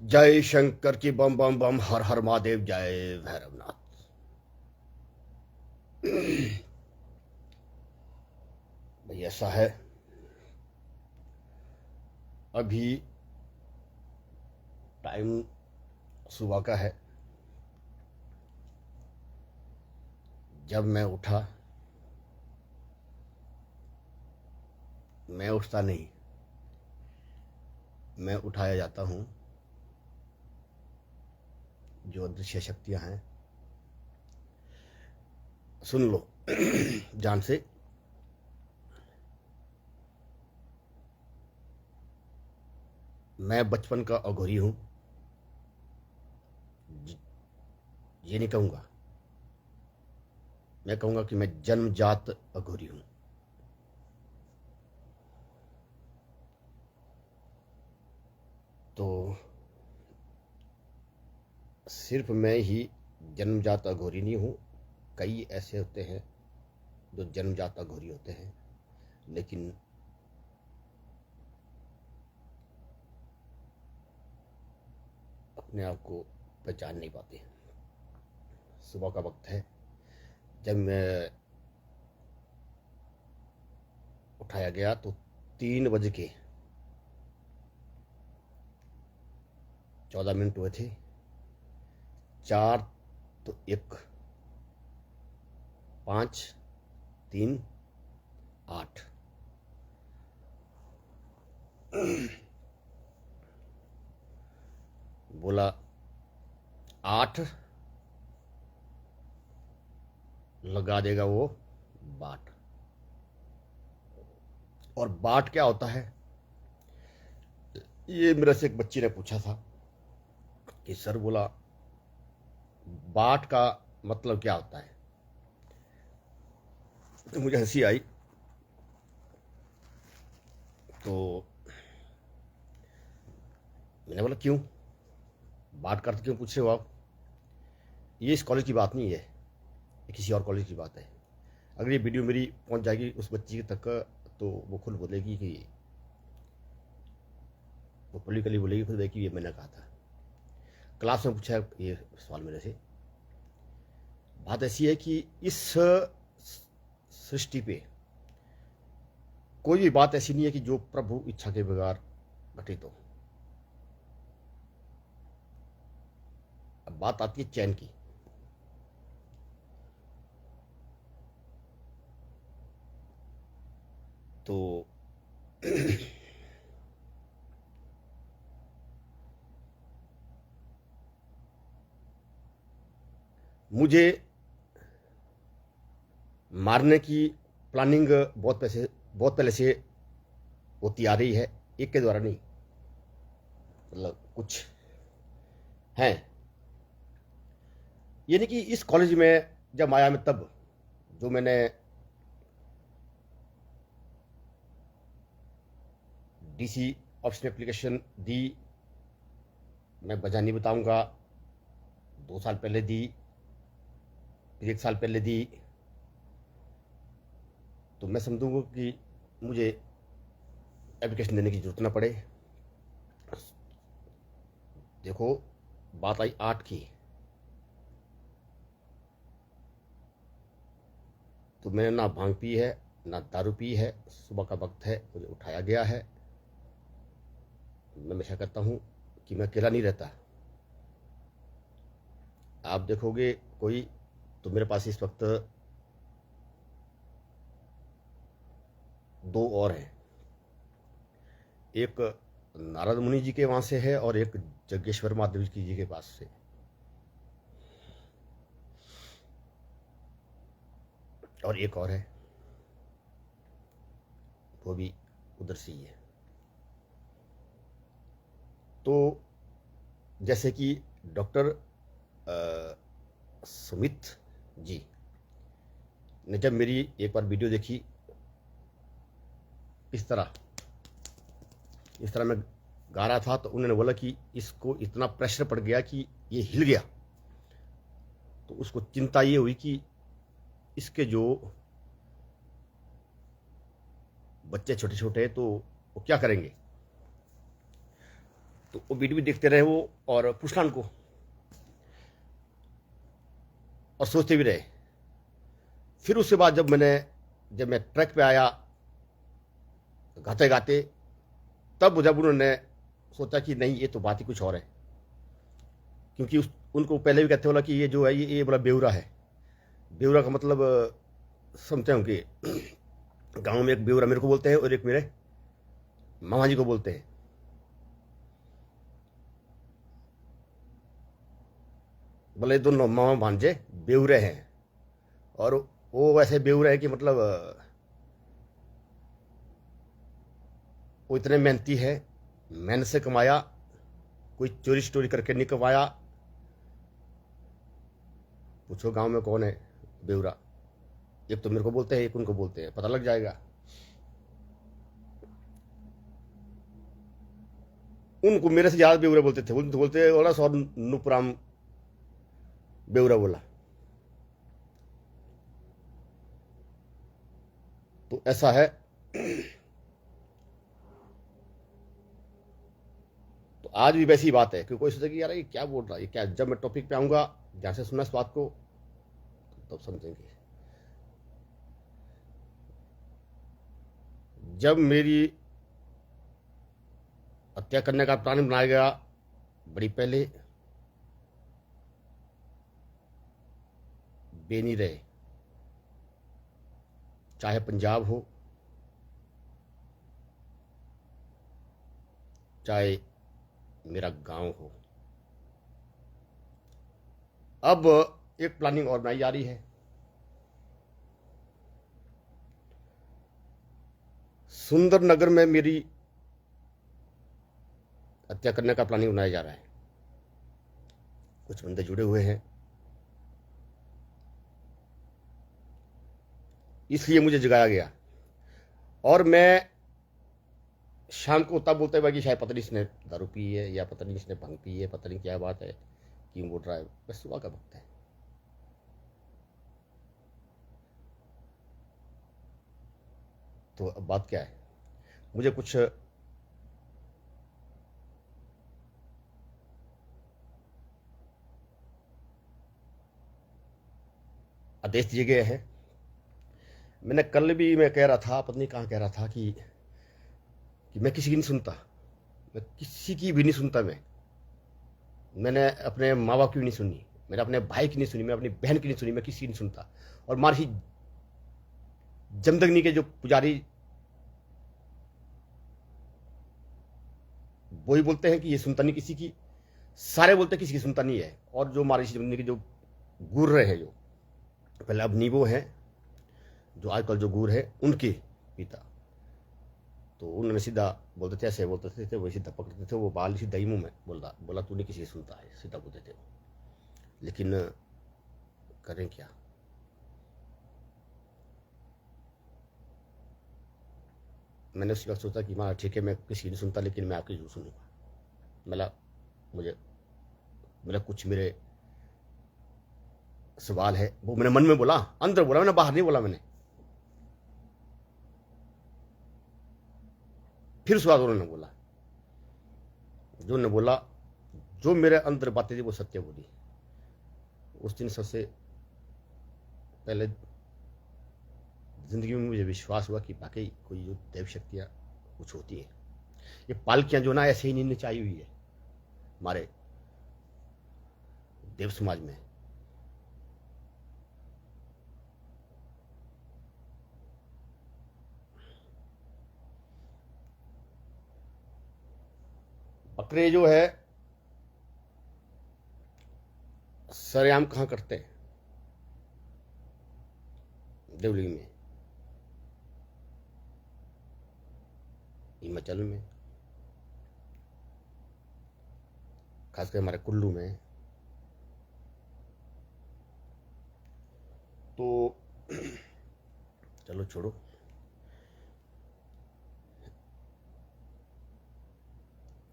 जय शंकर की बम बम बम, हर हर महादेव, जय भैरवनाथ। भाई ऐसा है, अभी टाइम सुबह का है। जब मैं उठा, मैं उठता नहीं, मैं उठाया जाता हूँ। जो अदृश्य शक्तियाँ हैं, सुन लो ध्यान से। मैं बचपन का अघोरी हूँ, ये नहीं कहूँगा। मैं कहूँगा कि मैं जन्मजात अघोरी हूँ। तो सिर्फ मैं ही जन्मजात अघोरी नहीं हूँ। कई ऐसे होते हैं जो जन्मजात अघोरी होते हैं, लेकिन अपने आप को पहचान नहीं पाते। सुबह का वक्त है, जब मैं उठाया गया तो 3 बज के 14 मिनट हुए थे। 4 तो 1, 5, 3, 8। बोला 8 लगा देगा वो बाट। और बाट क्या होता है, ये मेरे से एक बच्ची ने पूछा था कि सर, बोला बाट का मतलब क्या होता है। तो मुझे हंसी आई। तो मैंने बोला क्यों, बाट का अर्थ क्यों पूछ रहे हो आप। ये इस कॉलेज की बात नहीं है, ये किसी और कॉलेज की बात है। अगर ये वीडियो मेरी पहुंच जाएगी उस बच्ची तक, तो वो खुद बोलेगी कि, वो पब्लिकली बोलेगी खुद कि ये मैंने कहा था। क्लास में पूछा है ये सवाल मेरे से। बात ऐसी है कि इस सृष्टि पे कोई भी बात ऐसी नहीं है कि जो प्रभु इच्छा के बगैर घटित हो। अब बात आती है चैन की। तो मुझे मारने की प्लानिंग बहुत पहले से होती आ रही है, एक के द्वारा नहीं। मतलब कुछ हैं, ये नहीं कि इस कॉलेज में जब आया मैं तब, जो मैंने डीसी ऑफिस में एप्लीकेशन दी, मैं वजह नहीं बताऊंगा। 2 साल पहले दी, फिर 1 साल पहले दी, तो मैं समझूंगा कि मुझे एप्लीकेशन देने की जरूरत ना पड़े। देखो, बात आई 8 की, तो मैंने ना भांग पी है ना दारू पी है। सुबह का वक्त है, मुझे उठाया गया है। मैं हमेशा कहता हूँ कि मैं अकेला नहीं रहता। आप देखोगे कोई, तो मेरे पास इस वक्त 2 और हैं। एक नारद मुनि जी के वहां से है, और एक जग्गेश्वर महादेव जी के पास से। और एक और है, वो भी उधर से ही है। तो जैसे कि डॉक्टर सुमित जी ने जब मेरी एक बार वीडियो देखी, इस तरह मैं गा रहा था, तो उन्होंने बोला कि इसको इतना प्रेशर पड़ गया कि ये हिल गया। तो उसको चिंता ये हुई कि इसके जो बच्चे छोटे छोटे हैं, तो वो क्या करेंगे। तो वो वीडियो भी देखते रहे वो, और पूछना उनको, और सोचते भी रहे। फिर उसके बाद जब मैं ट्रैक पे आया गाते गाते, तब जब उन्होंने सोचा कि नहीं, ये तो बात ही कुछ और है। क्योंकि उनको पहले भी कहते बोला कि ये जो है ये बोला बेवरा है। बेवरा का मतलब समझते होंगे, गांव में एक बेवरा मेरे को बोलते हैं और एक मेरे मामा जी को बोलते हैं। बोले दोनों मामा भांजे बेवरे हैं, और वो वैसे बेवरे हैं कि मतलब वो इतने मेहनती है, मेहनत से कमाया, कोई चोरी स्टोरी करके नहीं कमाया। पूछो गांव में कौन है बेवरा, एक तो मेरे को बोलते हैं, एक उनको बोलते हैं, पता लग जाएगा। उनको मेरे से ज्यादा बेवरा बोलते थे, उनको बोलते बोला सौ नुपुराम बेवरा बोला। तो ऐसा है। तो आज भी वैसी बात है कि कोई सोचे कि यार ये क्या बोल रहा है, ये क्या। जब मैं टॉपिक पे आऊंगा, ध्यान से सुनना इस बात को, तब समझेंगे। जब मेरी हत्या करने का प्लान बनाया गया बड़ी पहले, बेनी रहे, चाहे पंजाब हो, चाहे मेरा गांव हो। अब एक प्लानिंग और बनाई जा रही है। सुंदरनगर में मेरी हत्या करने का प्लानिंग बनाया जा रहा है। कुछ बंदे जुड़े हुए हैं, इसलिए मुझे जगाया गया। और मैं शाम को तब बोलते हुए कि शायद पता नहीं इसने दारू पी है, या पता नहीं इसने भंग पी है, पता नहीं क्या बात है, क्यों बोल रहा है। बस सुबह का वक्त है। तो अब बात क्या है, मुझे कुछ आदेश दिए गए हैं। मैंने कल भी मैं कह रहा था, पत्नी कहाँ कह रहा था कि मैं किसी की नहीं सुनता, मैं किसी की भी नहीं सुनता। मैंने अपने माँ बाप की भी नहीं सुनी, मैंने अपने भाई की नहीं सुनी, मैं अपनी बहन की नहीं सुनी, मैं किसी की नहीं सुनता। और महर्षि जमदग्नि के जो पुजारी, वही बोलते हैं कि ये सुनता नहीं किसी की, सारे बोलते हैं किसी की सुनता नहीं है। और जो महर्षि जमदग्नि के जो गुरु रहे हैं, जो पहले अब नीबो हैं, जो आजकल जो गुरु है, उनके पिता, तो उन्होंने सीधा बोलते थे, ऐसे बोलते थे, वही सीधा पकड़ते थे, वो बाल सीधा ही मुंह में बोला तू नहीं किसी की सुनता है, सीधा बोलते थे। लेकिन करें क्या। मैंने उसी वक्त सोचा कि माँ ठीक है, मैं किसी की नहीं सुनता, लेकिन मैं आपकी जरूर सुनूंगा। मेरा कुछ मेरे सवाल है, वो मैंने मन में बोला, अंदर बोला, मैंने बाहर नहीं बोला। मैंने फिर उसके बाद उन्होंने बोला, जो उन्होंने बोला, जो मेरे अंदर बातें थी वो सत्य बोली। उस दिन सबसे पहले जिंदगी में मुझे विश्वास हुआ कि वाकई कोई जो दैव शक्तियाँ कुछ होती है। ये पालकियाँ जो ना ऐसे ही नहीं नचाई हुई है हमारे देव समाज में। बकरे जो है सरेआम कहाँ करते हैं, देवलिंग में, हिमाचल में, खासकर हमारे कुल्लू में। तो चलो छोड़ो,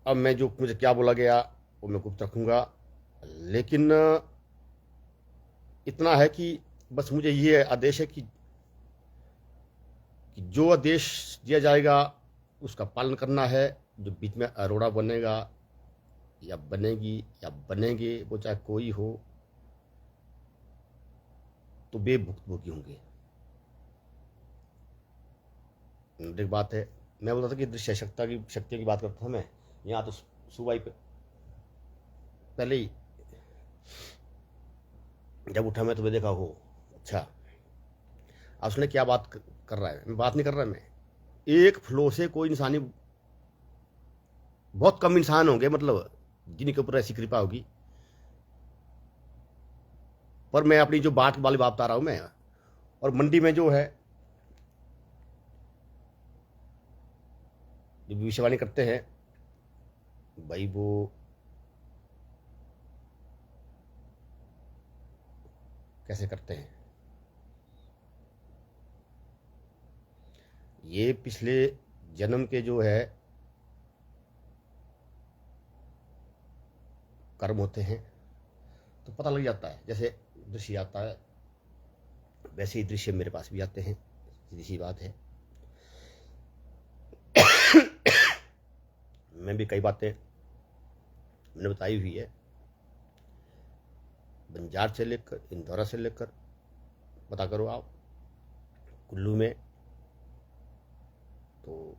अब मैं जो मुझे क्या बोला गया वो मैं गुप्त रखूंगा। लेकिन इतना है कि बस मुझे ये आदेश है कि जो आदेश दिया जाएगा उसका पालन करना है। जो बीच में अरोड़ा बनेगा, या बनेगी या बनेंगे, वो चाहे कोई हो, तो बेभुक्तभोगी होंगे। एक बात है, मैं बोलता था कि दृश्य शक्तियों की बात करता था मैं। यहाँ तो सुबाई पे पहले ही जब उठा मैं तुम्हें देखा हो, अच्छा अब उसने क्या बात कर रहा है, मैं बात नहीं कर रहा। मैं एक फ्लो से कोई इंसानी, बहुत कम इंसान होंगे मतलब जिनके ऊपर ऐसी कृपा होगी, पर मैं अपनी जो बाट वाली बात बता रहा हूं मैं। और मंडी में जो है जो भविष्यवाणी करते हैं भाई, वो कैसे करते हैं, ये पिछले जन्म के जो है कर्म होते हैं तो पता लग जाता है। जैसे दृश्य आता है वैसे ही दृश्य मेरे पास भी आते हैं, सीधी सी बात है। मैं भी कई बातें मैंने बताई हुई है, बंजार से लेकर इंदौरा से लेकर, पता करो आप कुल्लू में, तो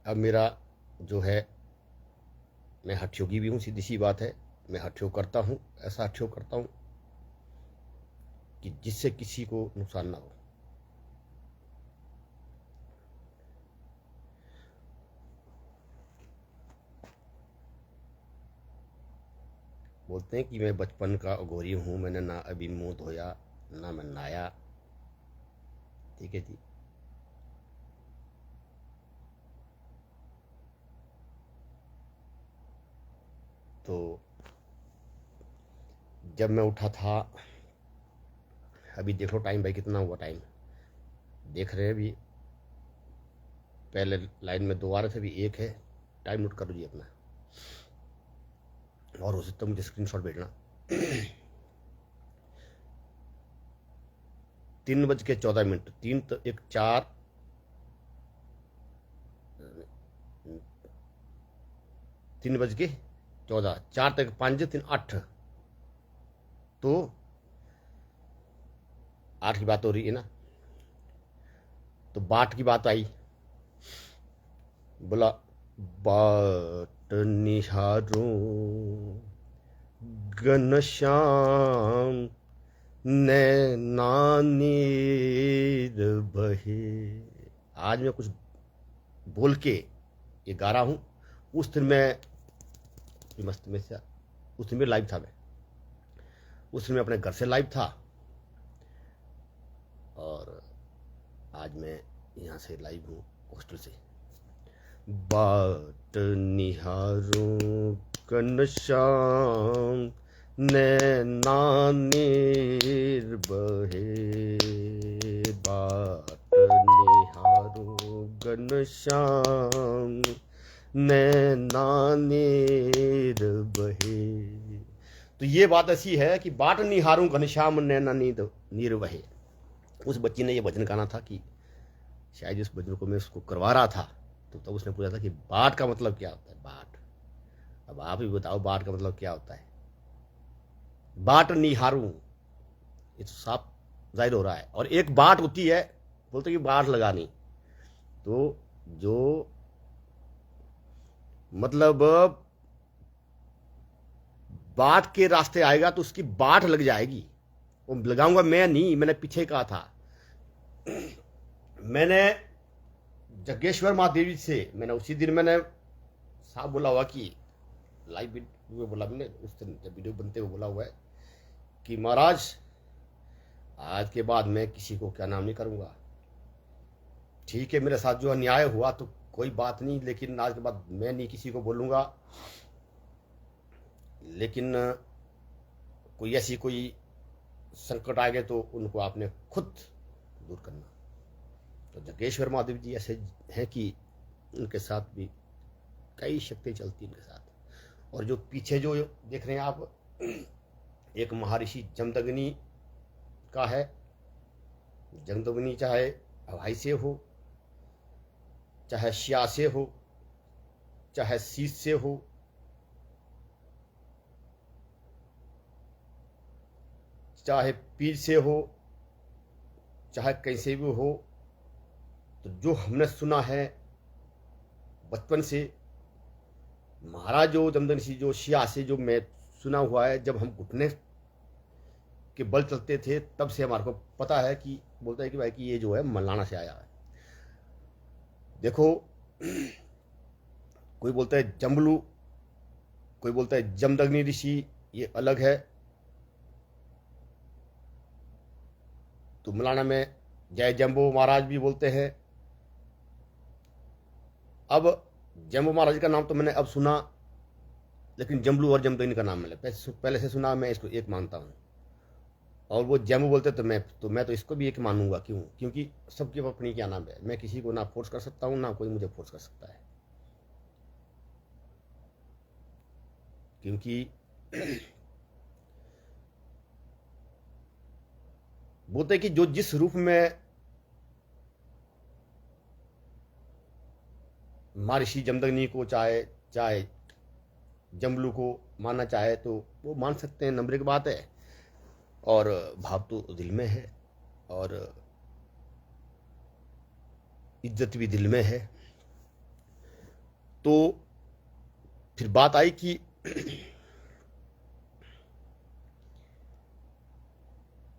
अब मेरा जो है, मैं हठयोगी भी हूँ, सीधी सी बात है। मैं हठयोग करता हूँ, ऐसा हठयोग करता हूँ कि जिससे किसी को नुकसान ना हो। बोलते हैं कि मैं बचपन का अघोरी हूँ, मैंने ना अभी मुंह धोया ना मैं नहाया, ठीक है जी। तो जब मैं उठा था, अभी देख लो टाइम भाई कितना हुआ, टाइम देख रहे हैं अभी, पहले लाइन में 2 आ रहे थे, अभी 1 है। टाइम नोट कर लीजिए अपना, और हो सकता है मुझे स्क्रीनशॉट भेजना। 3:14, 3 तो 1 4, 3:14, 4 तक 5 3 8, तो 8 की बात हो रही है ना। तो बाट की बात आई, बोला बाट निहारूं घनश्याम नैना नीर बहे। आज मैं कुछ बोल के ये गा रहा हूँ, उस दिन मैं मस्त में से, उस दिन में लाइव था, मैं उस दिन में अपने घर से लाइव था, और आज मैं यहाँ से लाइव हूँ हॉस्टल से। बाट निहारूं घनश्याम नैना नीर बहे, बाट निहारूं घनश्याम नैना नीर बहे। तो ये बात ऐसी है कि बाट निहारूं घनश्याम नैना नीर बहे। उस बच्ची ने ये भजन गाना था कि शायद इस भजन को मैं उसको करवा रहा था, तो तब उसने पूछा था कि बाट का मतलब क्या होता है। बाट, अब आप ही बताओ बाट का मतलब क्या होता है। बाट निहारूं, ये तो साफ जाहिर हो रहा है। और एक बाट होती है, बोलते कि बाट लगानी, तो जो मतलब बाट के रास्ते आएगा तो उसकी बाट लग जाएगी। वो लगाऊंगा मैं नहीं, मैंने पीछे कहा था, मैंने जगेश्वर महादेवी से, मैंने उसी दिन मैंने साफ बोला हुआ कि लाइव वीडियो बोला मैंने उस दिन जब वीडियो बनते हुए बोला हुआ है कि महाराज आज के बाद मैं किसी को क्या नाम नहीं करूंगा। ठीक है, मेरे साथ जो अन्याय हुआ तो कोई बात नहीं, लेकिन आज के बाद मैं नहीं किसी को बोलूंगा। लेकिन कोई ऐसी कोई संकट आ गए तो उनको आपने खुद दूर करना। तो जगेश्वर महादेव जी ऐसे हैं कि उनके साथ भी कई शक्ति चलती उनके साथ, और जो पीछे जो देख रहे हैं आप, एक महर्षि जमदग्नि का है। जमदग्नि चाहे हवाई से हो, चाहे श्या से हो, चाहे शीश से हो, चाहे पीर से हो, चाहे कैसे भी हो। तो जो हमने सुना है बचपन से, महाराज जो जमदग्नि ऋषि जो शिया से जो मैं सुना हुआ है, जब हम घुटने के बल चलते थे तब से हमारे को पता है कि बोलता है कि भाई कि ये जो है मलाना से आया है। देखो, कोई बोलता है जम्बलू, कोई बोलता है जमदग्नि ऋषि, ये अलग है। तो मलाना में जय जम्बो महाराज भी बोलते हैं। अब जम्बो महाराज का नाम तो मैंने अब सुना, लेकिन जम्बलू और जमदग्नि का नाम मैंने पहले से सुना। मैं इसको एक मानता हूँ, और वो जम्बू बोलते तो मैं तो इसको भी एक मानूंगा। क्यों? क्योंकि सबकी अपनी क्या नाम है, मैं किसी को ना फोर्स कर सकता हूँ, ना कोई मुझे फोर्स कर सकता है। क्योंकि बोलते कि जो जिस रूप में महर्षि जमदग्नि को चाहे जम्बलू को मानना चाहे तो वो मान सकते हैं, नंबर एक बात है। और भाव तो दिल में है, और इज्जत भी दिल में है। तो फिर बात आई कि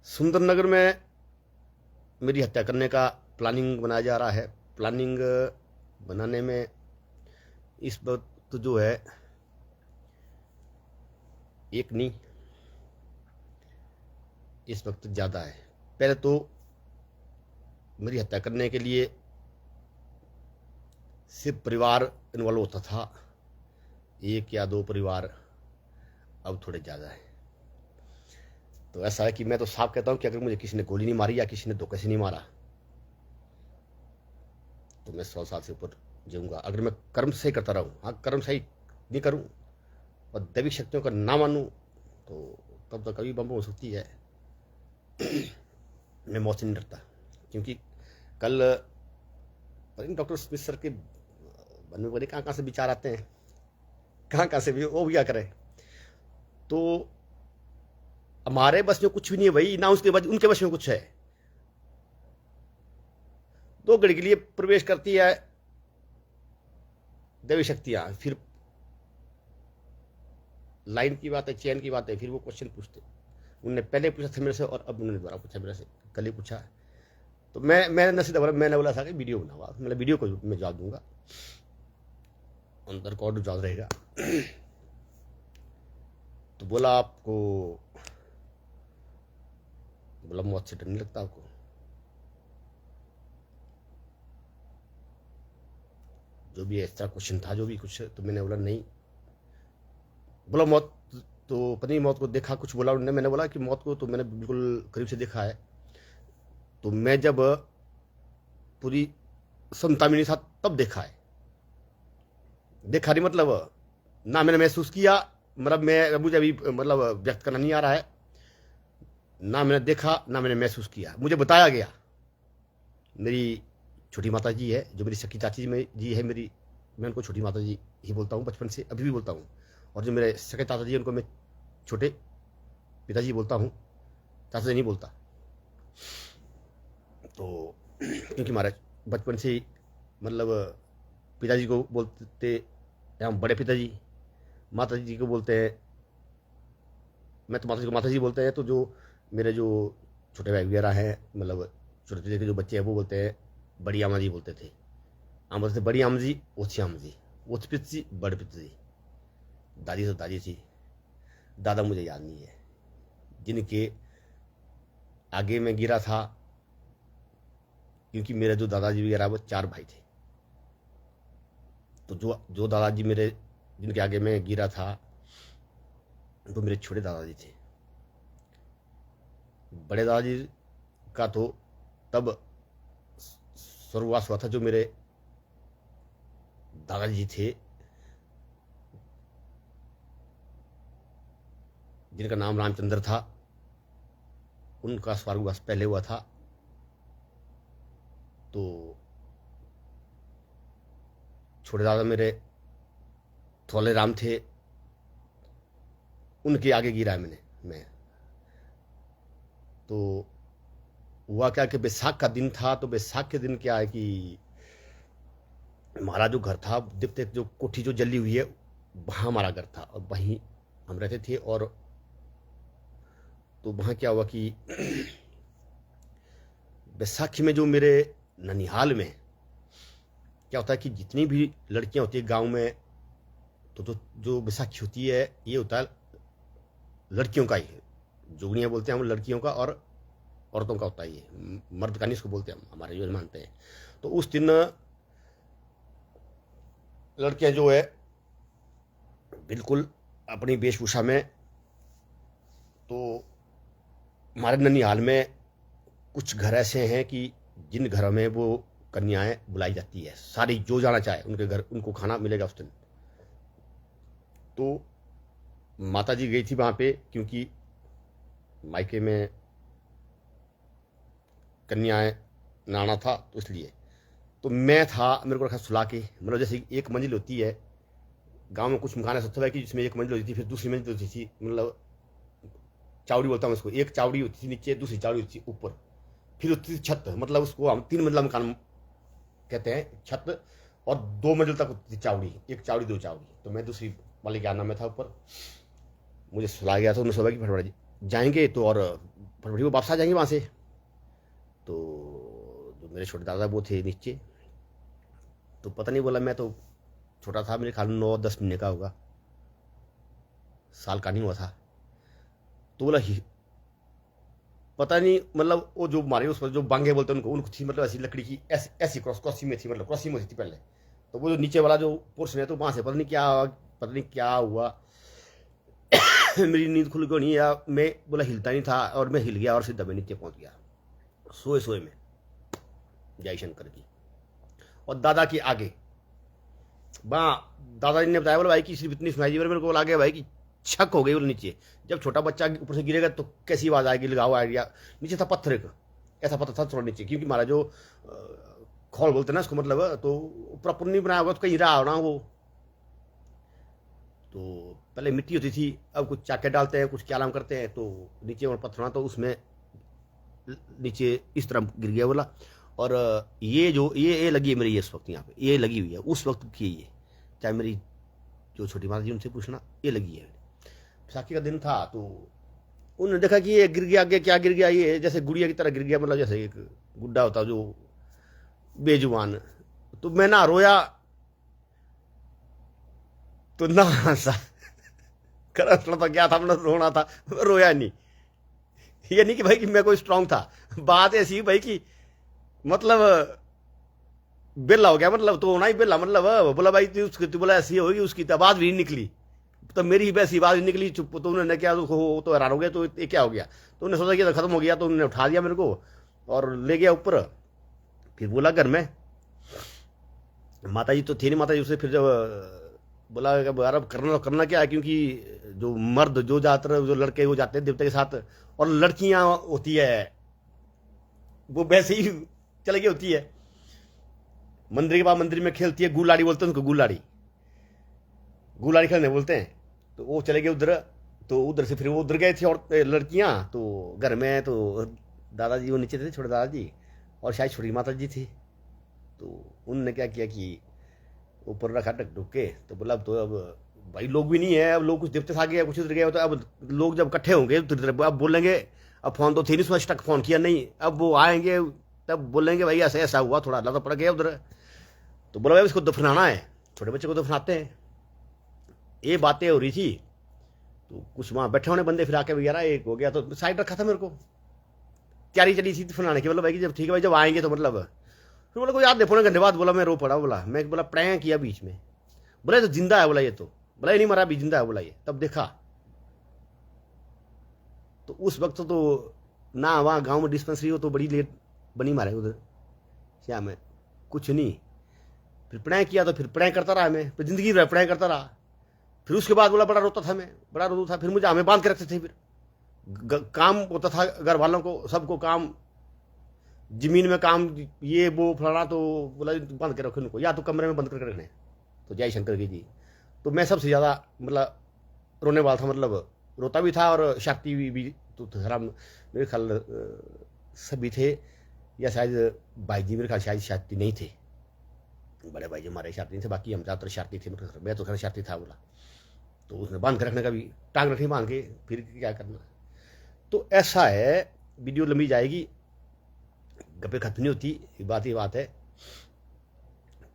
सुंदरनगर में मेरी हत्या करने का प्लानिंग बनाया जा रहा है। प्लानिंग बनाने में इस वक्त तो जो है एक नहीं, इस वक्त ज़्यादा है। पहले तो मेरी हत्या करने के लिए सिर्फ परिवार इन्वॉल्व होता था, 1 या 2 परिवार, अब थोड़े ज़्यादा है। तो ऐसा है कि मैं तो साफ कहता हूँ कि अगर मुझे किसी ने गोली नहीं मारी या किसी ने धोखे से नहीं मारा तो मैं 100 साल से ऊपर जीऊँगा। अगर मैं कर्म सही करता रहूँ, हाँ कर्म सही नहीं करूँ और दैविक शक्तियों का ना मानूँ तो तब तो कभी बम हो सकती है। मैं मौत से नहीं डरता, क्योंकि कल डॉक्टर स्मिथ सर के मन में बड़े कहाँ से विचार आते हैं, कहाँ से भी वो भी क्या करें। तो हमारे बस में कुछ भी नहीं है भाई, ना उसके बाद उनके बस में कुछ है। 2 घड़ी के लिए प्रवेश करती है दैवी शक्तियां, फिर लाइन की बात है, चैन की बात है, फिर वो क्वेश्चन पूछते। उन्होंने पहले पूछा था मेरे से और अब उन्होंने दोबारा पूछा मेरे से, कल ही पूछा। तो मैंने सीधा बोला, मैंने बोला था कि वीडियो बनावा, मैंने वीडियो को मैं जवाब दूंगा, अंदर रिकॉर्ड जवाब रहेगा। तो बोला आपको, बोला मौत से डर नहीं लगता आपको? जो भी ऐसा क्वेश्चन था, जो भी कुछ, तो मैंने बोला नहीं। बोला मौत तो पत्नी मौत को देखा, कुछ बोला उन्होंने। मैंने बोला कि मौत को तो मैंने बिल्कुल करीब से देखा है। तो मैं जब पूरी क्षमता में नहीं था तब देखा है। देखा नहीं मतलब ना मैंने महसूस किया, मतलब मैं मुझे अभी मतलब व्यक्त करना नहीं आ रहा है। ना मैंने देखा ना मैंने महसूस किया, मुझे बताया गया। मेरी छोटी माता जी है, जो मेरी सखी चाची जी है मेरी, मैं उनको छोटी माता जी ही बोलता हूँ बचपन से, अभी भी बोलता हूँ। और जो मेरे सके चाचा जी उनको मैं छोटे पिताजी बोलता हूँ, चाचा जी नहीं बोलता। तो क्योंकि हमारे बचपन से ही मतलब पिताजी को बोलते हम बड़े पिताजी, माता जी को बोलते हैं, मैं तो माता जी को माता जी बोलते हैं। तो जो मेरे जो छोटे भाई वगैरह हैं, मतलब छोटे पिता के जो बच्चे हैं, वो बोलते हैं बड़ी आमा जी बोलते थे। हम बोलते थे बड़ी आम जी, ओछी आम जी, ओछ पित जी, बड़ पित जी। दादी तो दादी थी, दादा मुझे याद नहीं है, जिनके आगे में गिरा था। क्योंकि मेरे जो दादाजी वगैरह वो 4 भाई थे। तो जो दादाजी मेरे जिनके आगे में गिरा था वो मेरे छोटे दादाजी थे। बड़े दादाजी का तो तब स्वर्गवास हुआ था। जो मेरे दादाजी थे जिनका नाम रामचंद्र था, उनका स्वर्गवास पहले हुआ था। तो छोटे दादा मेरे थोले राम थे, उनके आगे गिरा है मैं। तो हुआ क्या कि बैसाख का दिन था। तो बैसाख के दिन क्या है कि हमारा जो घर था, देखते जो कोठी जो जली हुई है, वहाँ हमारा घर था और वहीं हम रहते थे। और तो वहाँ क्या हुआ कि बैसाखी में जो मेरे ननिहाल में क्या होता है कि जितनी भी लड़कियां होती है गांव में, तो जो बैसाखी होती है ये होता है लड़कियों का ही है। जोगनियाँ बोलते हैं हम लड़कियों का, और औरतों का होता है ये, मर्द का नहीं इसको बोलते हम, हमारे जो मानते हैं। तो उस दिन लड़कियां जो है बिल्कुल अपनी वेशभूषा में, तो हमारे ननिहाल में कुछ घर ऐसे हैं कि जिन घरों में वो कन्याएं बुलाई जाती है, सारी जो जाना चाहे उनके घर उनको खाना मिलेगा उस दिन। तो माता जी गई थी वहाँ पे, क्योंकि मायके में कन्याएं नाना था, तो इसलिए। तो मैं था, मेरे को रखा सुला के, मतलब जैसे एक मंजिल होती है गांव में, कुछ मकान ऐसा होता है कि जिसमें एक मंजिल होती थी, फिर दूसरी मंजिल होती थी, मतलब चावड़ी बोलता हूँ उसको। एक चावड़ी होती थी नीचे, दूसरी चावड़ी होती थी ऊपर, फिर होती थी छत, मतलब उसको हम 3 मंजिला मकान कहते हैं, छत। और 2 मंजिल तक होती थी चावड़ी, एक चावड़ी 2 चावड़ी। तो मैं दूसरी वाले के आना में था ऊपर, मुझे सुला गया था। उन्होंने सोचा कि फटफट जाएंगे तो, और फटफटी वो वापस आ जाएंगे वहाँ से। तो जो मेरे छोटे दादा वो थे नीचे, तो पता नहीं, बोला मैं तो छोटा था, मेरे ख्याल में 9-10 महीने का होगा, साल का नहीं हुआ था। तो बोला पता नहीं, मतलब वो जो मारे उस पर जो बांगे बोलते हैं उनको थी, मतलब ऐसी लकड़ी की, ऐसी क्रॉसी में थी, मतलब क्रॉसी में होती थी पहले। तो वो जो नीचे वाला जो पोर्शन है, तो वहाँ से पता नहीं क्या हुआ मेरी नींद खुल गई नहीं, या मैं बोला हिलता नहीं था, और मैं हिल गया और सीधा मैं नीचे पहुँच गया सोए में, जय शंकर की। और दादा के आगे दादाजी ने बताया, बोला भाई की सिर्फ इतनी सुनाई दी, मेरे को बोला गया भाई की छक हो गई। बोले नीचे जब छोटा बच्चा ऊपर से गिरेगा तो कैसी आवाज आएगी, लगाओ आइडिया। नीचे था पत्थर, एक ऐसा पत्थर था थोड़ा नीचे, क्योंकि हमारा जो खोल बोलते हैं ना उसको, मतलब तो प्रॉपर नहीं बनाया होगा, तो कहीं रहा होना वो। तो पहले मिट्टी होती थी, अब कुछ चाके डालते हैं, कुछ क्या नाम करते हैं, तो नीचे और पत्थर, तो उसमें नीचे इस तरह गिर गया। बोला और ये जो ये लगी है मेरी इस वक्त यहाँ पे, ये लगी हुई है, उस वक्त की ये, चाहे मेरी जो छोटी माता जी उनसे पूछना, ये लगी है। बैसाखी का दिन था, तो उन्होंने देखा कि ये गिर गया, आगे क्या गिर गया, ये जैसे गुड़िया की तरह गिर गया, मतलब जैसे एक गुड्डा होता जो बेजुबान। तो मैं ना रोया तो ना हंसा, करना तो क्या था, मतलब रोना था, रोया नहीं। ये नहीं कि भाई कि मैं कोई स्ट्रांग था, बात ऐसी भाई कि मतलब बेला हो गया, मतलब तो होना ही बेला, मतलब बोला भाई तू बोला ऐसी होगी, उसकी तो आवाज भी नहीं निकली, तो मेरी ही वैसी आवाज निकली, चुप। तो उन्होंने क्या, तो हैरान हो गया, तो ये क्या हो गया। तो उन्होंने सोचा कि तो खत्म हो गया, तो उन्होंने उठा दिया मेरे को और ले गया ऊपर। फिर बोला घर में माता जी तो थी नहीं, माता जी उससे फिर जब बोला यार अब करना क्या है, क्योंकि जो मर्द जो ज्यादातर जो लड़के वो जाते हैं देवता के साथ, और लड़कियां होती है वो वैसे ही चले गई होती है मंदिर के बाद, मंदिर में खेलती है, गुलाड़ी बोलते हैं उनको, गुलाड़ी खेलने बोलते हैं। तो वो चले गए उधर, तो उधर से फिर वो उधर गए थे और लड़कियां, तो घर में तो दादाजी वो नीचे थे, छोटे दादाजी, और शायद छोटी माता जी थी। तो उन्होंने क्या किया कि ऊपर रखा टक टुक के, तो बोला अब तो अब भाई लोग भी नहीं है, अब लोग कुछ देवते खा गए, कुछ उधर गए, तो अब लोग जब इकट्ठे होंगे अब बोलेंगे, अब फोन तो थे नहीं, उसमें तक फोन किया नहीं, अब वो आएंगे तब बोलेंगे भाई ऐसा ऐसा हुआ, थोड़ा अल्लाह तो पड़ गया उधर। तो बोला भाई इसको दफनाना है, छोटे बच्चे को दफनाते हैं। ये बातें हो रही थी, तो कुछ वहाँ बैठे होने बंदे फिर आके वगैरह एक हो गया, तो साइड रखा था मेरे को, तैयारी चली थी दफनाने की। बोला भाई कि जब ठीक है भाई जब आएंगे तो मतलब, फिर बोला कोई याद नहीं, 1.5 घंटे बाद बोला मैं रो पड़ा। बोला मैं बोला प्रैंक किया बीच में, बोला तो जिंदा है, बोला ये तो, बोला ये नहीं मरा, अभी जिंदा है, बोला ये। तब देखा तो उस वक्त तो ना वहाँ गांव में डिस्पेंसरी हो, तो बड़ी लेट बनी मारे उधर क्या में कुछ नहीं। फिर प्रैंक किया, तो फिर प्रैंक करता रहा मैं, फिर जिंदगी प्रैंक करता रहा। फिर उसके बाद बोला बड़ा रोता था, मैं बड़ा रोता था। फिर मुझे हमें बांध के रखते थे। फिर काम होता था घर वालों को, सबको काम, जमीन में काम, ये वो फलाना, तो बोला बंद के रखो इनको, या तो कमरे में बंद करके रखने। तो जय शंकर जी। तो मैं सबसे ज़्यादा मतलब रोने वाला था, मतलब रोता भी था और शक्ति भी तो थोड़ा मेरे ख्याल सभी थे, या शायद भाई जी मेरे ख्याल शायद शक्ति नहीं थे, बड़े भाई जी हमारे शक्ति नहीं थे, बाकी हम ज़्यादातर शक्ति थे। मैं तो खैर शक्ति था बोला। तो उसने बांध के रखने का भी, टांग रखी बांध के, फिर क्या करना। तो ऐसा है, वीडियो लंबी जाएगी, गप्पे खत्म नहीं होती, ये बात है।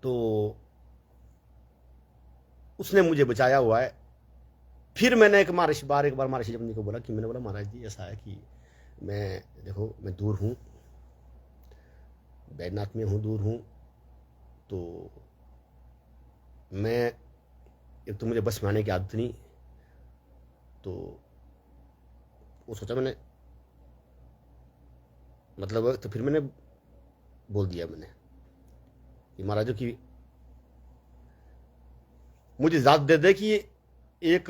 तो उसने मुझे बचाया हुआ है। फिर मैंने एक बार महर्षि जमनी को बोला कि मैंने बोला महाराज जी ऐसा है कि मैं, देखो मैं दूर हूँ, बैजनाथ में हूँ, दूर हूँ, तो मैं, एक तो मुझे बस में आने की आदत नहीं। तो वो सोचा मैंने, मतलब तो फिर मैंने बोल दिया मैंने कि महाराजों की मुझे इजाजत दे दे कि एक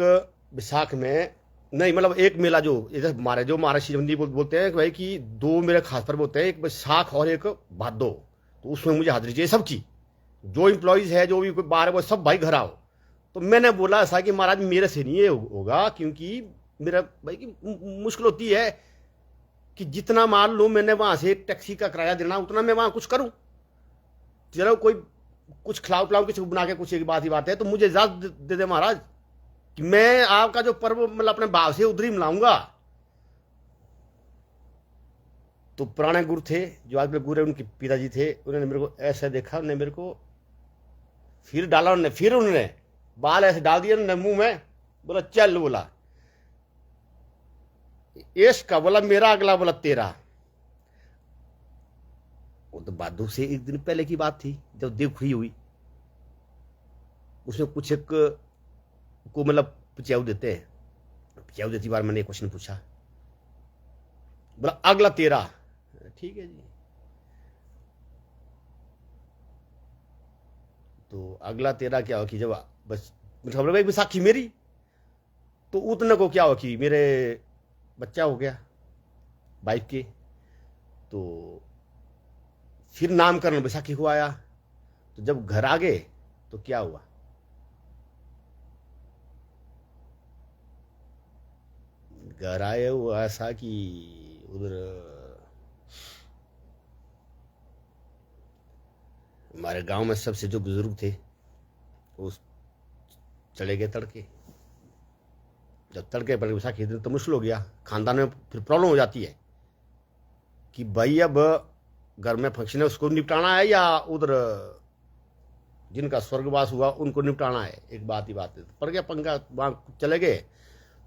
विशाख में नहीं, मतलब एक मेला जो हमारे जो महर्षि जमनी बोलते हैं कि भाई कि दो मेरे खास पर्व होते हैं, एक विशाख और एक भादो। तो उसमें मुझे हाजिरी चाहिए सबकी, जो इम्प्लॉइज है, जो भी कोई बाहर है, वो सब भाई घर आओ। तो मैंने बोला ऐसा कि महाराज मेरे से नहीं ये होगा, क्योंकि मेरा भाई की मुश्किल होती है कि जितना मान लो मैंने वहां से टैक्सी का किराया देना, उतना मैं वहां कुछ करूं। चलो कोई कुछ खिलाओ पिलाओ, कुछ बना के, कुछ एक बात ही बात है। तो मुझे इजाजत दे दे महाराज कि मैं आपका जो पर्व मतलब अपने भाव से उधर ही मनाऊंगा। तो पुराने गुरु थे, जो आज मेरे गुरु है, उनके पिताजी थे, उन्होंने मेरे को ऐसा देखा, उन्होंने मेरे को फिर डाला, उन्होंने बाल ऐसे डाल दिए उन्होंने मुंह में, बोला चल, बोला इसका, बोला मेरा, अगला बोला तेरा। वो तो भादो से एक दिन पहले की बात थी, जब देव हुई। उसमें कुछ एक को मतलब पिचाऊ देते हैं, पिचाऊ देती बार मैंने एक क्वेश्चन पूछा, बोला अगला तेरा। ठीक है जी। तो अगला तेरा क्या हो कि जब बस खबर भाई विशाखी मेरी, तो उतने को क्या हो कि मेरे बच्चा हो गया बाइक के। तो फिर नामकरण बैसाखी को आया। तो जब घर आ गए तो क्या हुआ, घर आए वो ऐसा कि उधर हमारे गांव में सबसे जो बुजुर्ग थे वो चले गए तड़के। जब तड़के पर बैसाखी दिन तो मुश्किल हो गया, खानदान में फिर प्रॉब्लम हो जाती है कि भाई अब घर में फंक्शन है उसको निपटाना है, या उधर जिनका स्वर्गवास हुआ उनको निपटाना है। एक बात ही बात है, पड़ गया पंगा, वहाँ चले गए।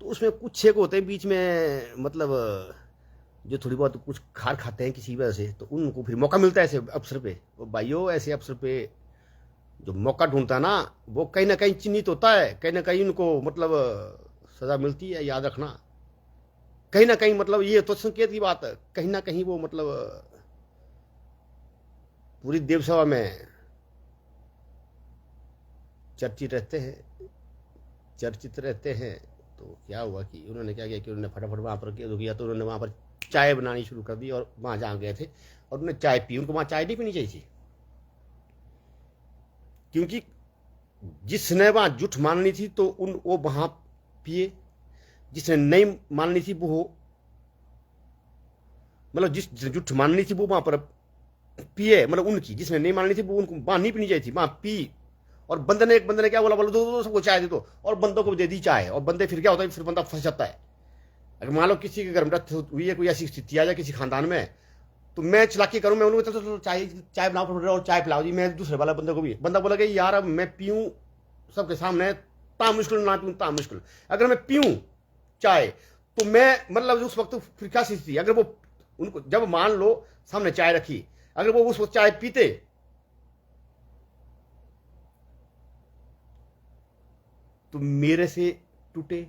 तो उसमें कुछ छेक होते हैं बीच में, मतलब जो थोड़ी बहुत कुछ खार खाते हैं किसी वजह से, तो उनको फिर मौका मिलता है ऐसे अवसर पे। वो भाइयों ऐसे अवसर पे जो मौका ढूंढता है ना, वो कहीं ना कहीं चिन्हित होता है, कहीं ना कहीं उनको मतलब सजा मिलती है, याद रखना। कहीं ना कहीं मतलब ये तो संकेत की बात है, कहीं ना कहीं वो मतलब पूरी देवसभा में चर्चित रहते हैं। तो क्या हुआ कि उन्होंने क्या किया कि उन्होंने फटाफट वहाँ पर किया, तो उन्होंने वहाँ पर चाय बनानी शुरू कर दी, और वहाँ जहाँ गए थे और उन्होंने चाय पी। उनको वहाँ चाय नहीं पीनी चाहिए थी, क्योंकि जिसने वहाँ जुठ माननी थी तो वो वहाँ पिए, जिसने नहीं माननी थी वो मतलब जिसने जुठ माननी थी वो वहाँ पर पिए, मतलब उनकी जिसने नहीं माननी थी वो उनको वहाँ नहीं पीनी चाहिए थी, वहाँ पी। और एक बंदे ने क्या बोला, दो सबको चाय दे दो, और बंदों को दे दी चाय। और बंदे फिर क्या होता है, फिर बंदा फंस जाता है। अगर मान लो किसी के घर में डेथ हुई है, कोई ऐसी स्थिति आ जाए किसी खानदान में, तो मैं चलाकी करूँ, मैं उनको तो चाय बनाओ और चाय पिलाओ जी, मैं दूसरे वाला बंदे को भी, बंदा बोला कि यार अब मैं पीऊँ सबके सामने, ता मुश्किल ना पीऊँ ता मुश्किल, अगर मैं पीऊँ चाय तो मैं मतलब उस वक्त फिर क्या स्थिति, अगर वो उनको जब मान लो सामने चाय रखी, अगर वो उस वक्त चाय पीते तो मेरे से टूटे,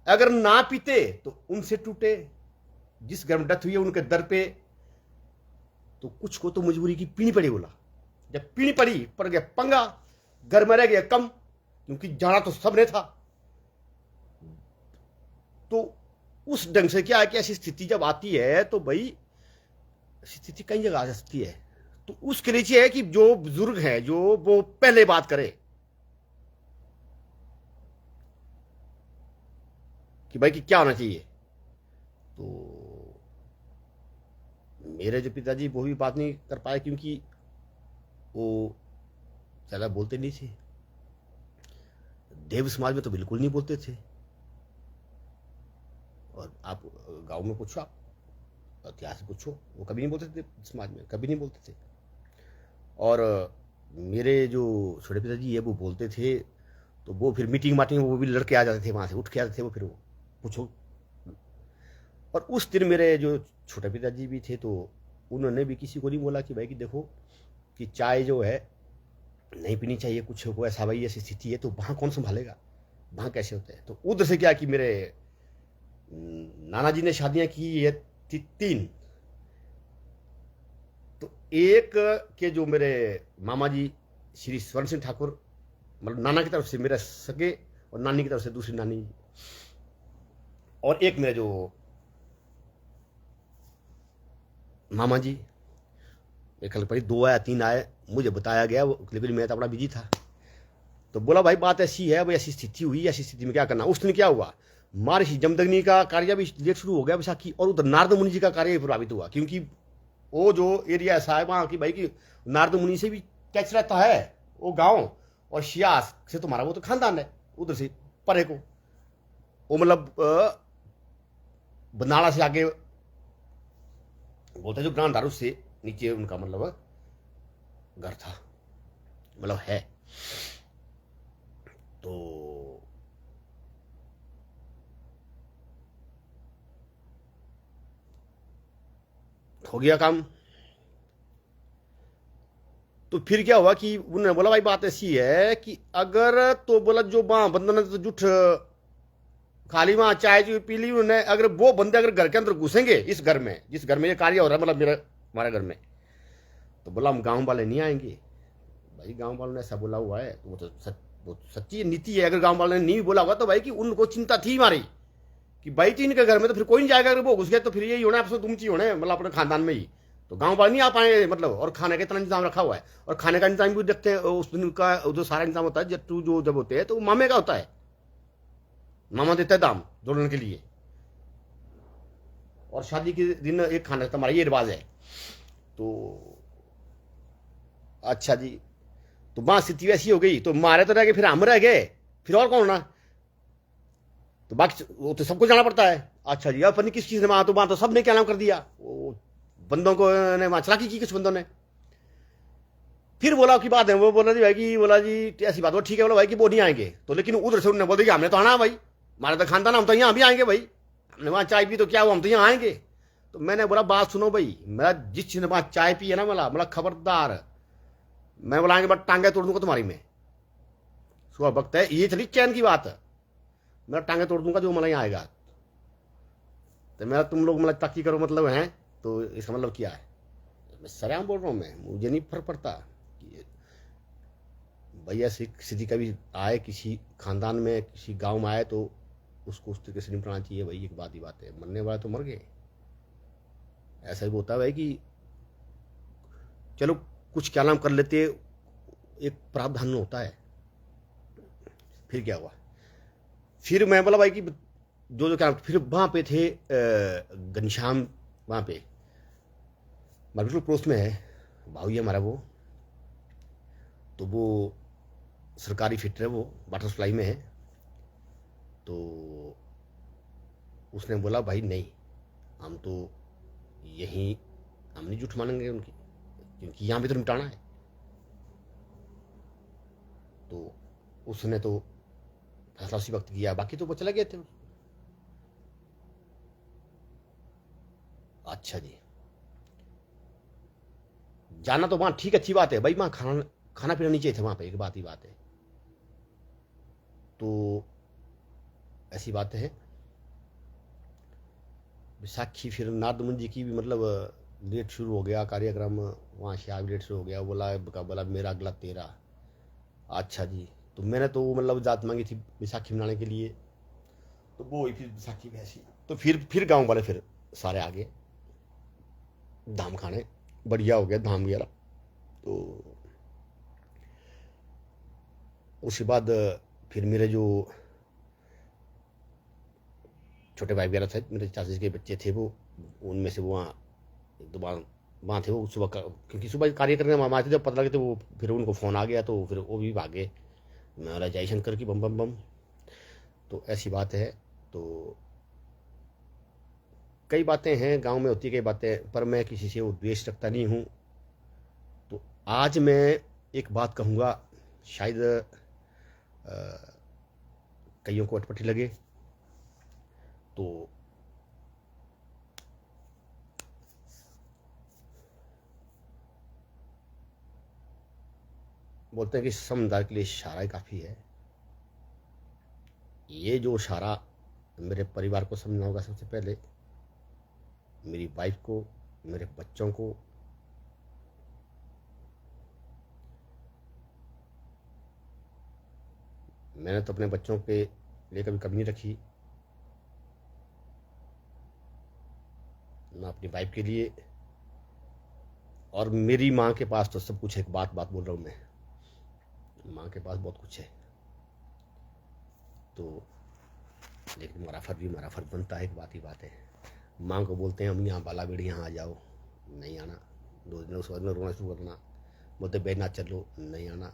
अगर ना पीते तो उनसे टूटे, जिस घर में डेथ हुई है उनके दर पे। तो कुछ को तो मजबूरी की पीनी पड़ी, बोला जब पीनी पड़ी, पड़ गया पंगा, घर में रह गया कम, क्योंकि जाना तो सबने था। तो उस ढंग से क्या है कि ऐसी स्थिति जब आती है तो भाई स्थिति कई जगह आ सकती है। तो उसके लिए चाहिए कि जो बुजुर्ग हैं जो वो पहले बात करे कि भाई कि क्या होना चाहिए। तो मेरे जो पिताजी वो भी बात नहीं कर पाए क्योंकि वो ज्यादा बोलते नहीं थे। देव समाज में तो बिल्कुल नहीं बोलते थे। और आप गांव में पूछो, आप इतिहास पूछो, वो कभी नहीं बोलते थे समाज में, कभी नहीं बोलते थे। और मेरे जो छोटे पिताजी है वो बोलते थे। तो वो फिर मीटिंग माटिंग वो भी लड़के आ जाते थे, वहाँ से उठ के आते थे वो, फिर वो पूछो। और उस दिन मेरे जो छोटे पिताजी भी थे तो उन्होंने भी किसी को नहीं बोला कि भाई कि देखो कि चाय जो है नहीं पीनी चाहिए, कुछ हो ऐसा भाई ऐसी स्थिति है तो वहाँ कौन संभालेगा, वहाँ कैसे होता है। तो उधर से क्या कि मेरे नाना जी ने शादियाँ की है तीन। तो एक के जो मेरे मामा जी श्री स्वर्ण सिंह ठाकुर, मतलब नाना की तरफ से मेरे सगे, और नानी की तरफ से दूसरी नानी, और एक मेरे जो मामा जी, एक कल पड़ी 2 आया 3 आए, मुझे बताया गया वो, लेकिन मैं तो बड़ा बिजी था। तो बोला भाई बात ऐसी है, भाई ऐसी स्थिति हुई, ऐसी स्थिति में क्या करना। उस दिन क्या हुआ, महर्षि जमदग्नि का कार्य भी लेट शुरू हो गया बैसाखी, और उधर नारद मुनि जी का कार्य भी प्रभावित हुआ, क्योंकि वो जो एरिया ऐसा है वहां की भाई की नारद मुनि से भी टच रहता है वो गांव, और शियास से तुम्हारा वो तो खानदान है उधर से परे को, वो मतलब बंदाड़ा से आगे बोलते जो ग्रांड दारू से नीचे उनका मतलब घर था, मतलब है। तो हो गया काम। तो फिर क्या हुआ कि उन्होंने बोला भाई बात ऐसी है कि अगर तो बोला जो वहां बंदों ने तो जुट खाली वहां चाय जो पी ली उन्होंने, अगर वो बंदे अगर घर के अंदर घुसेंगे इस घर में जिस घर में ये कार्य हो रहा है, मतलब मेरा हमारे घर में, तो बोला हम गांव वाले नहीं आएंगे। भाई गांव वालों ने ऐसा बोला हुआ है तो वो सच्ची नीति है। अगर गांव वालों ने नहीं बोला होगा तो भाई कि उनको चिंता थी हमारी कि भाई तीन के घर में तो फिर कोई नहीं जाएगा, अगर वो घुस गए तो फिर यही होना है, तुम चाहिए होना है, मतलब अपने खानदान में ही। तो गांव वाले नहीं आ पाएंगे मतलब, और खाने का इतना इंतजाम रखा हुआ है, और खाने का इंतजाम भी देखते हैं उस दिन का जो सारा इंतजाम होता है जट्टू जो जब होते हैं तो मामे का होता है, मामा देता है दाम जोड़ने के लिए, और शादी के दिन एक खाना हमारा ये रिवाज है। तो अच्छा जी, तो वहां स्थिति वैसी हो गई, तो मारे तो रह गए, फिर हम रह गए, फिर और कौन ना, तो बाकी वो तो सबको जाना पड़ता है। अच्छा जी, अब पता नहीं किस चीज ने वहां तो सबने क्या नाम कर दिया, वो बंदों को ने वहां चलाकी की कुछ बंदों ने। फिर बोला की बात है, वो बोला जी भाई की, बोला जी ऐसी बात, वो ठीक है, बोला भाई कि वो नहीं आएंगे। तो लेकिन उधर से उन्होंने बोला कि हमने तो आना भाई, हमारे तो खानदान, हम तो यहाँ भी आएंगे भाई, हमने वहां चाय पी तो क्या हुआ, हम तो यहाँ आएंगे। तो मैंने बोला बात सुनो भाई, मेरा जिस चीज ने वहां चाय पी है ना, बोला खबरदार, मैं बोलाएंगे बट टांगे तोड़ दूंगा तुम्हारी में, सुबह वक्त है, ये चली चैन की बात है, मैं टांगे तोड़ दूंगा जो मतलब यहाँ आएगा। तो मेरा तुम लोग मतलब ताकी करो मतलब है, तो इसका मतलब क्या है, मैं सरेआम बोल रहा हूँ, मैं मुझे नहीं फर्क पड़ता कि भैया स्थिति कभी आए किसी खानदान में किसी गांव में आए तो उसको उस तरीके से निपटाना चाहिए भाई, एक बात ही बात है, मरने वाले तो मर गए। ऐसा ही होता है भाई कि चलो कुछ क्या नाम कर लेते, एक प्रावधान होता है। फिर क्या हुआ, फिर मैं बोला भाई कि जो क्या, फिर वहां पे थे घनश्याम, वहां पे बिल्कुल पड़ोस में है भाई हमारा वो, तो वो सरकारी फिटर है, वो वाटर सप्लाई में है। तो उसने बोला भाई नहीं, हम तो यहीं हम नहीं जुट मानेंगे उनकी, क्योंकि यहाँ भी तो निपटाना है। तो उसने तो फैसला उसी वक्त किया, बाकी तो वो चले गए थे। अच्छा जी, जाना तो वहां ठीक अच्छी बात है भाई, वहां खाना खाना पीना नहीं चाहिए था वहां पे, एक बात ही बात है। तो ऐसी बात है, विसाखी फिर नारद मुनि जी की भी मतलब लेट शुरू हो गया कार्यक्रम, वहाँ से आगे लेट शुरू हो गया, बोला मेरा अगला तेरा। अच्छा जी, तो मैंने तो मतलब जात मांगी थी बैसाखी मनाने के लिए, तो वो हुई फिर बैसाखी वैसी। तो फिर गांव वाले फिर सारे आ गए धाम खाने, बढ़िया हो गया धाम वगैरह। तो उसके बाद फिर मेरे जो छोटे भाई वगैरह थे, मेरे चाचा के बच्चे थे, वो उनमें से वो वहाँ तो वहाँ थे वो सुबह क्योंकि सुबह कार्य करने वहाँ आते थे, पता लगे तो वो फिर उनको फ़ोन आ गया, तो फिर वो भी भागे। मैं बोला जय शंकर की बम बम बम। तो ऐसी बात है। तो कई बातें हैं गांव में होती है, कई बातें, पर मैं किसी से वो द्वेष रखता नहीं हूँ। तो आज मैं एक बात कहूँगा, शायद कईयों को अटपटी लगे। तो बोलते हैं कि समुदाय के लिए इशारा ही काफ़ी है। ये जो इशारा मेरे परिवार को समझना होगा, सबसे पहले मेरी वाइफ को, मेरे बच्चों को। मैंने तो अपने बच्चों के लिए कभी कमी नहीं रखी, ना अपनी वाइफ के लिए। और मेरी माँ के पास तो सब कुछ है, एक बात बोल रहा हूँ मैं, माँ के पास बहुत कुछ है। तो लेकिन हमारा फर्ज बनता है, एक बात ही बात है। माँ को बोलते हैं हम यहाँ बाला बेड़ी यहाँ आ जाओ, नहीं आना। 2 दिन उसके बाद में रोना शुरू करना, बोलते बैठना चलो, नहीं आना।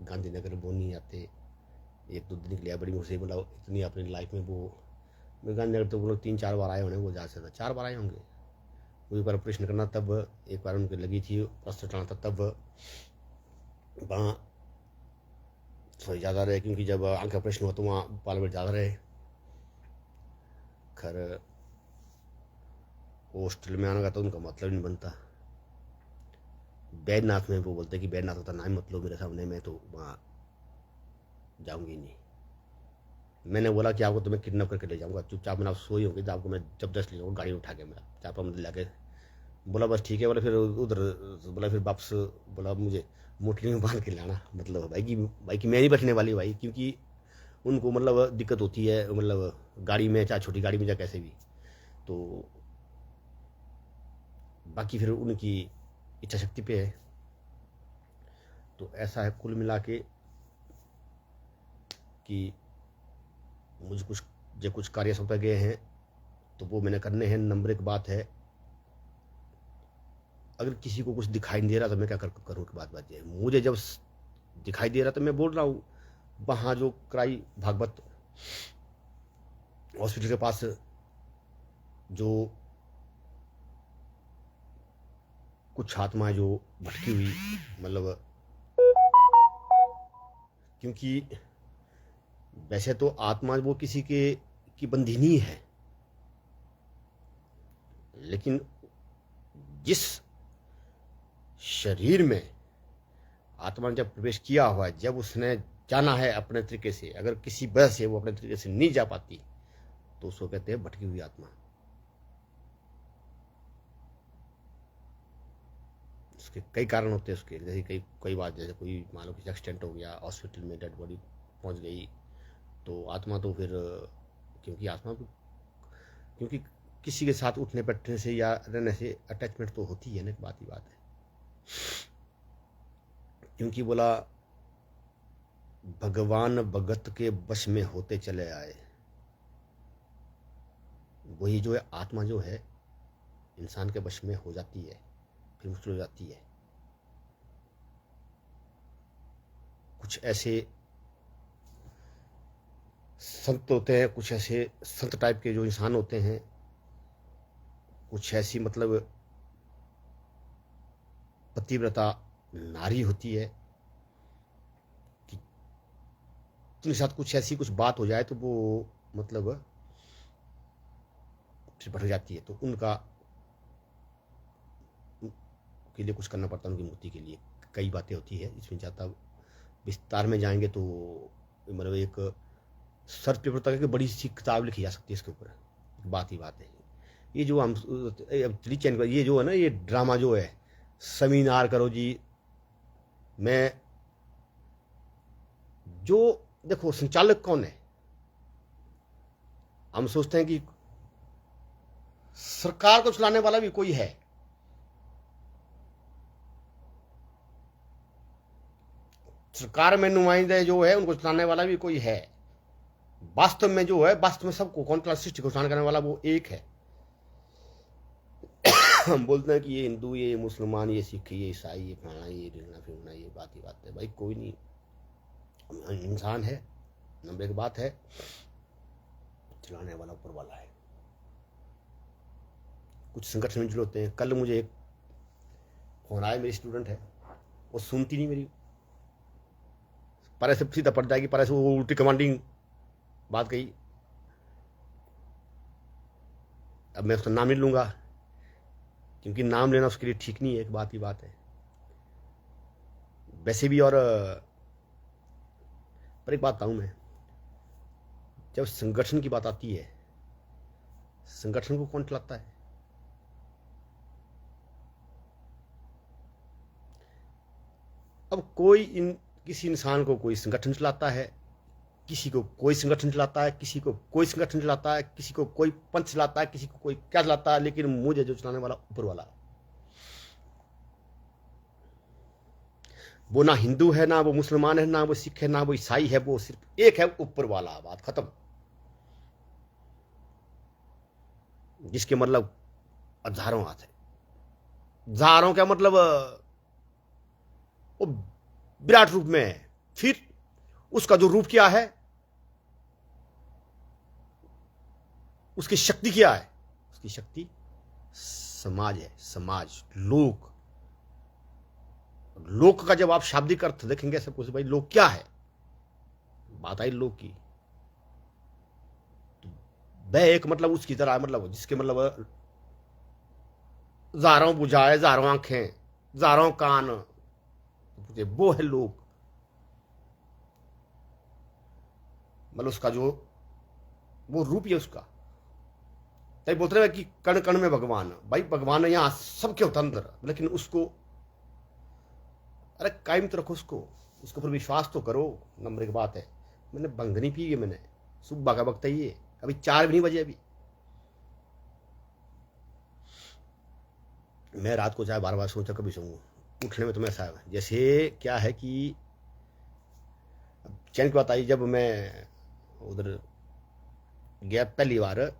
गांधीनगर वो नहीं आते। 1-2 दिन के लिए बड़ी मुझसे बोला, इतनी अपनी लाइफ में वो, मैं गांधीनगर तो वो लोग 3-4 बार आए होंगे, वो ज़्यादा से ज़्यादा 4 बार आए होंगे। वो एक बार ऑपरेशन करना तब, एक बार उनके लगी थी प्लास्टर चढ़ाना था तब, वहाँ थोड़ी ज़्यादा रहे, क्योंकि जब आंख ऑपरेशन हुआ तो वहाँ पार्लियामेंट ज़्यादा रहे। खैर हॉस्टल में आने का तो उनका मतलब नहीं बनता। बैद्यनाथ में वो बोलते कि बैद्यनाथ का नाम मत लो मेरे सामने, मैं तो वहाँ जाऊँगी नहीं। मैंने बोला कि आपको तो मैं किडनैप करके ले जाऊँगा, चुपचाप मैंने आप सोई होगी, तो आपको मैं जबरदस्त ले जाऊँगा गाड़ी उठा के, मेरा 4-5 मिनट लाके। बोला बस ठीक है। बोला फिर उधर, बोला फिर वापस, बोला मुझे मोटली में बांध के लाना, मतलब भाई की मैं नहीं बैठने वाली भाई, क्योंकि उनको मतलब दिक्कत होती है, मतलब गाड़ी में, चाहे छोटी गाड़ी में, चाहे कैसे भी। तो बाकी फिर उनकी इच्छा शक्ति पे है। तो ऐसा है कुल मिला के कि मुझे कुछ कार्य सौंपे गए हैं, तो वो मैंने करने हैं। नंबर 1 बात है, अगर किसी को कुछ दिखाई नहीं दे रहा तो मैं क्या करूँ की बात है। मुझे जब दिखाई दे रहा तो मैं बोल रहा हूँ। वहाँ जो कराई भागवत हॉस्पिटल के पास जो कुछ आत्माएं जो भटकी हुई, मतलब क्योंकि वैसे तो आत्मा वो किसी के की बंधिनी है, लेकिन जिस शरीर में आत्मा ने जब प्रवेश किया हुआ है, जब उसने जाना है अपने तरीके से, अगर किसी वजह से वो अपने तरीके से नहीं जा पाती, तो उसको कहते हैं भटकी हुई आत्मा। उसके कई कारण होते हैं उसके, जैसे कई बात, जैसे कोई मान लो किसी एक्सीडेंट हो गया, हॉस्पिटल में डेड बॉडी पहुंच गई, तो आत्मा तो फिर, क्योंकि किसी के साथ उठने बैठने से या रहने से अटैचमेंट तो होती है ना, एक बात ही बात है। क्योंकि बोला भगवान भगत के वश में होते चले आए, वही जो है आत्मा जो है इंसान के वश में हो जाती है, फिर मुश्किल हो जाती है। कुछ ऐसे संत होते हैं, कुछ ऐसे संत टाइप के जो इंसान होते हैं, कुछ ऐसी मतलब पतिव्रता नारी होती है कि उनके साथ कुछ ऐसी कुछ बात हो जाए तो वो मतलब फिर भटक जाती है, तो उनका के लिए कुछ करना पड़ता है, उनकी मुक्ति के लिए कई बातें होती है। इसमें ज़्यादा विस्तार में जाएंगे तो मतलब एक सर्च पेपर तक की बड़ी सी किताब लिखी जा सकती है इसके ऊपर, बात ही बात है। ये जो हम चैन का ये जो है ना, ये ड्रामा जो है, सेमिनार करो जी, मैं जो देखो संचालक कौन है, हम सोचते हैं कि सरकार को चलाने वाला भी कोई है, सरकार में नुमाइंदे जो है उनको चलाने वाला भी कोई है। वास्तव में जो है, वास्तव में सबको कौन सृष्टि को चलाने करने वाला वो एक है। हम बोलते हैं कि ये हिंदू, ये मुसलमान, ये सिख, ये ईसाई, ये फलाना, ये ढिंगना फिरना, ये बात ही बात है। भाई कोई नहीं, इंसान है, नंबर एक बात है, चलाने वाला ऊपर वाला है। कुछ संगठन में जुड़े होते हैं। कल मुझे एक फोन आया, मेरी स्टूडेंट है, वो सुनती नहीं मेरी, पर से सीधा पड़ जाएगी, पर से वो उल्टी कमांडिंग बात कही। अब मैं उसका नाम नहीं लूंगा क्योंकि नाम लेना उसके लिए ठीक नहीं है, एक बात ही बात है वैसे भी। और पर एक बात बताऊं मैं, जब संगठन की बात आती है, संगठन को कौन चलाता है? अब किसी इंसान को कोई संगठन चलाता है, किसी को कोई संगठन चलाता है, किसी को कोई संगठन चलाता है, किसी को कोई पंथ चलाता है, किसी को कोई क्या चलाता है, लेकिन मुझे जो चलाने वाला ऊपर वाला, वो ना हिंदू है, ना वो मुसलमान है, ना वो सिख है, ना वो ईसाई है, वो सिर्फ एक है, ऊपर वाला। बात खत्म। जिसके मतलब हजारों हाथ है, हजारों का मतलब वो विराट रूप में है। फिर उसका जो रूप क्या है, उसकी शक्ति क्या है? उसकी शक्ति समाज है, समाज, लोक। लोक का जब आप शाब्दिक अर्थ देखेंगे सब कुछ, भाई लोक क्या है, बात आई लोक की, तो वह एक मतलब उसकी तरह, मतलब जिसके मतलब हजारों भुजाएं, हजारों आंखें, हजारों कान, वो है लोक। मतलब उसका जो वो रूप है उसका, तभी बोलते हैं कि कण कण में भगवान। भाई भगवान यहां सबके होता अंदर, लेकिन उसको अरे कायम तो रखो, उसके ऊपर विश्वास तो करो। नंबर एक बात है, मैंने भंग नहीं पी है, मैंने सुबह का वक्त है ये, अभी 4 भी नहीं बजे, अभी मैं रात को चाहे 12 सोचा कभी सोऊंगा, उठने में तो मैं ऐसा है। जैसे क्या है कि चैन की बात आई, जब मैं उधर गया पहली बार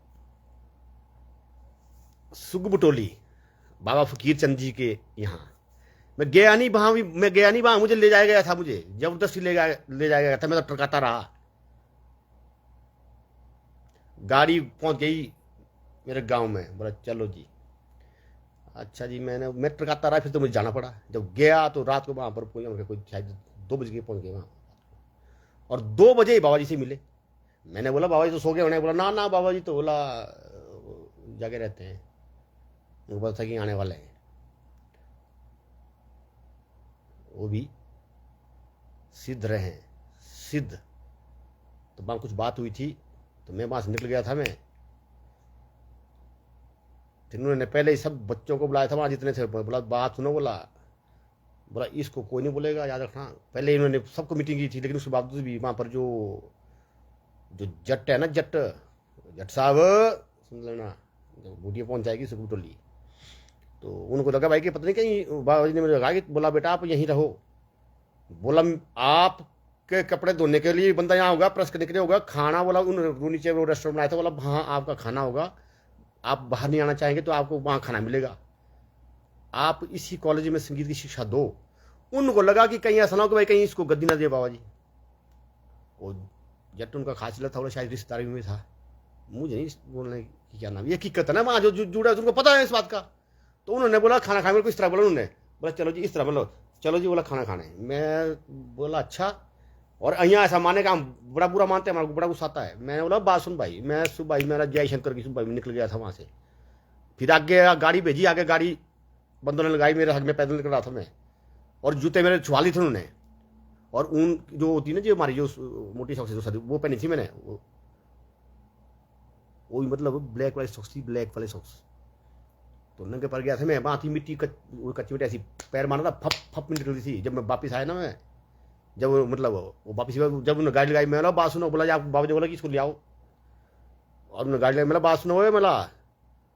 सुगबटोली बाबा फकीर चंद जी के यहाँ, मैं गया नहीं वहां, मुझे ले जाया गया था, मुझे जबरदस्ती ले जाया गया था। मैं तो टरकाता रहा, गाड़ी पहुंच गई मेरे गांव में, बोला चलो जी। अच्छा जी, मैं टरकाता रहा, फिर तो मुझे जाना पड़ा। जब गया तो रात को वहां पर कोई शायद 2 बजे पहुंच गए वहां, और 2 बजे ही बाबा जी से मिले। मैंने बोला बाबा जी तो सो गए। उन्होंने बोला ना बाबा जी तो बोला जागे रहते हैं, उनको पता था कि आने वाले हैं। वो भी सिद्ध रहे, सिद्ध। तो वहां कुछ बात हुई थी, तो मैं वहां से निकल गया था। मैं फिर उन्होंने पहले ही सब बच्चों को बुलाया था वहां जितने थे, बोला बात सुनो, बोला इसको कोई नहीं बोलेगा, याद रखना। पहले इन्होंने सबको मीटिंग की थी, लेकिन उसके बावजूद भी वहां पर जो जट है ना, जट साहब सुन लेना, जब बूटिया पहुंच जाएगी सुगबटोली, तो उनको लगा भाई कि पता नहीं कहीं, बाबा जी ने मुझे कहा कि बोला बेटा आप यहीं रहो, बोला आप के कपड़े धोने के लिए बंदा यहाँ होगा, प्रेस करने के लिए होगा, खाना बोला उन नीचे वो रेस्टोरेंट बनाया था, बोला हाँ आपका खाना होगा, आप बाहर नहीं आना चाहेंगे तो आपको वहाँ खाना मिलेगा, आप इसी कॉलेज में संगीत की शिक्षा दो। उनको लगा कि कहीं ऐसा ना हो कि भाई कहीं इसको गद्दी ना दे बाबा जी। वो जट उनका खास लगा था, बोला शायद रिश्तेदारी में था, मुझे नहीं बोलने की क्या नाम, ये हकीकत है ना, वहाँ जो जुड़ा है उनको पता है इस बात का। तो उन्होंने बोला खाना खाने को इस तरह बोला, उन्होंने बोला चलो जी इस तरह बोलो, चलो जी बोला खाना खाने। मैं बोला अच्छा, और यहाँ ऐसा माने का हम बड़ा बुरा मानते हैं, हमारे को बड़ा गुस्सा आता है। मैंने बोला बात सुन भाई, मैं सुबह ही मेरा जय शंकर की सुबह में निकल गया था वहाँ से, फिर आगे गाड़ी भेजी, आगे गाड़ी बंदों ने लगाई मेरे हक में, पैदल निकल रहा था मैं, और जूते मेरे छुआ ली थे उन्होंने, और ऊन जो होती है ना जो हमारी जो मोटी सॉक्स है वो पहनी थी मैंने, वो मतलब ब्लैक वाली सॉक्स थी, ब्लैक वाले सॉक्स। तो नंगे पर गया था मैं, वहाँ थी मिट्टी, कच्ची मिट्टी ऐसी पैर मारा था, फप फप निकल रही थी। जब मैं वापिस आया ना, मैं जब मतलब वो वापस जब उन्होंने गाड़ी लगाई, मैं बोला बात सुनो, बोला आप बाबू ने बोला कि इसको ले आओ, और उन्होंने गाड़ी लगाई, मैं बात सुनो मला,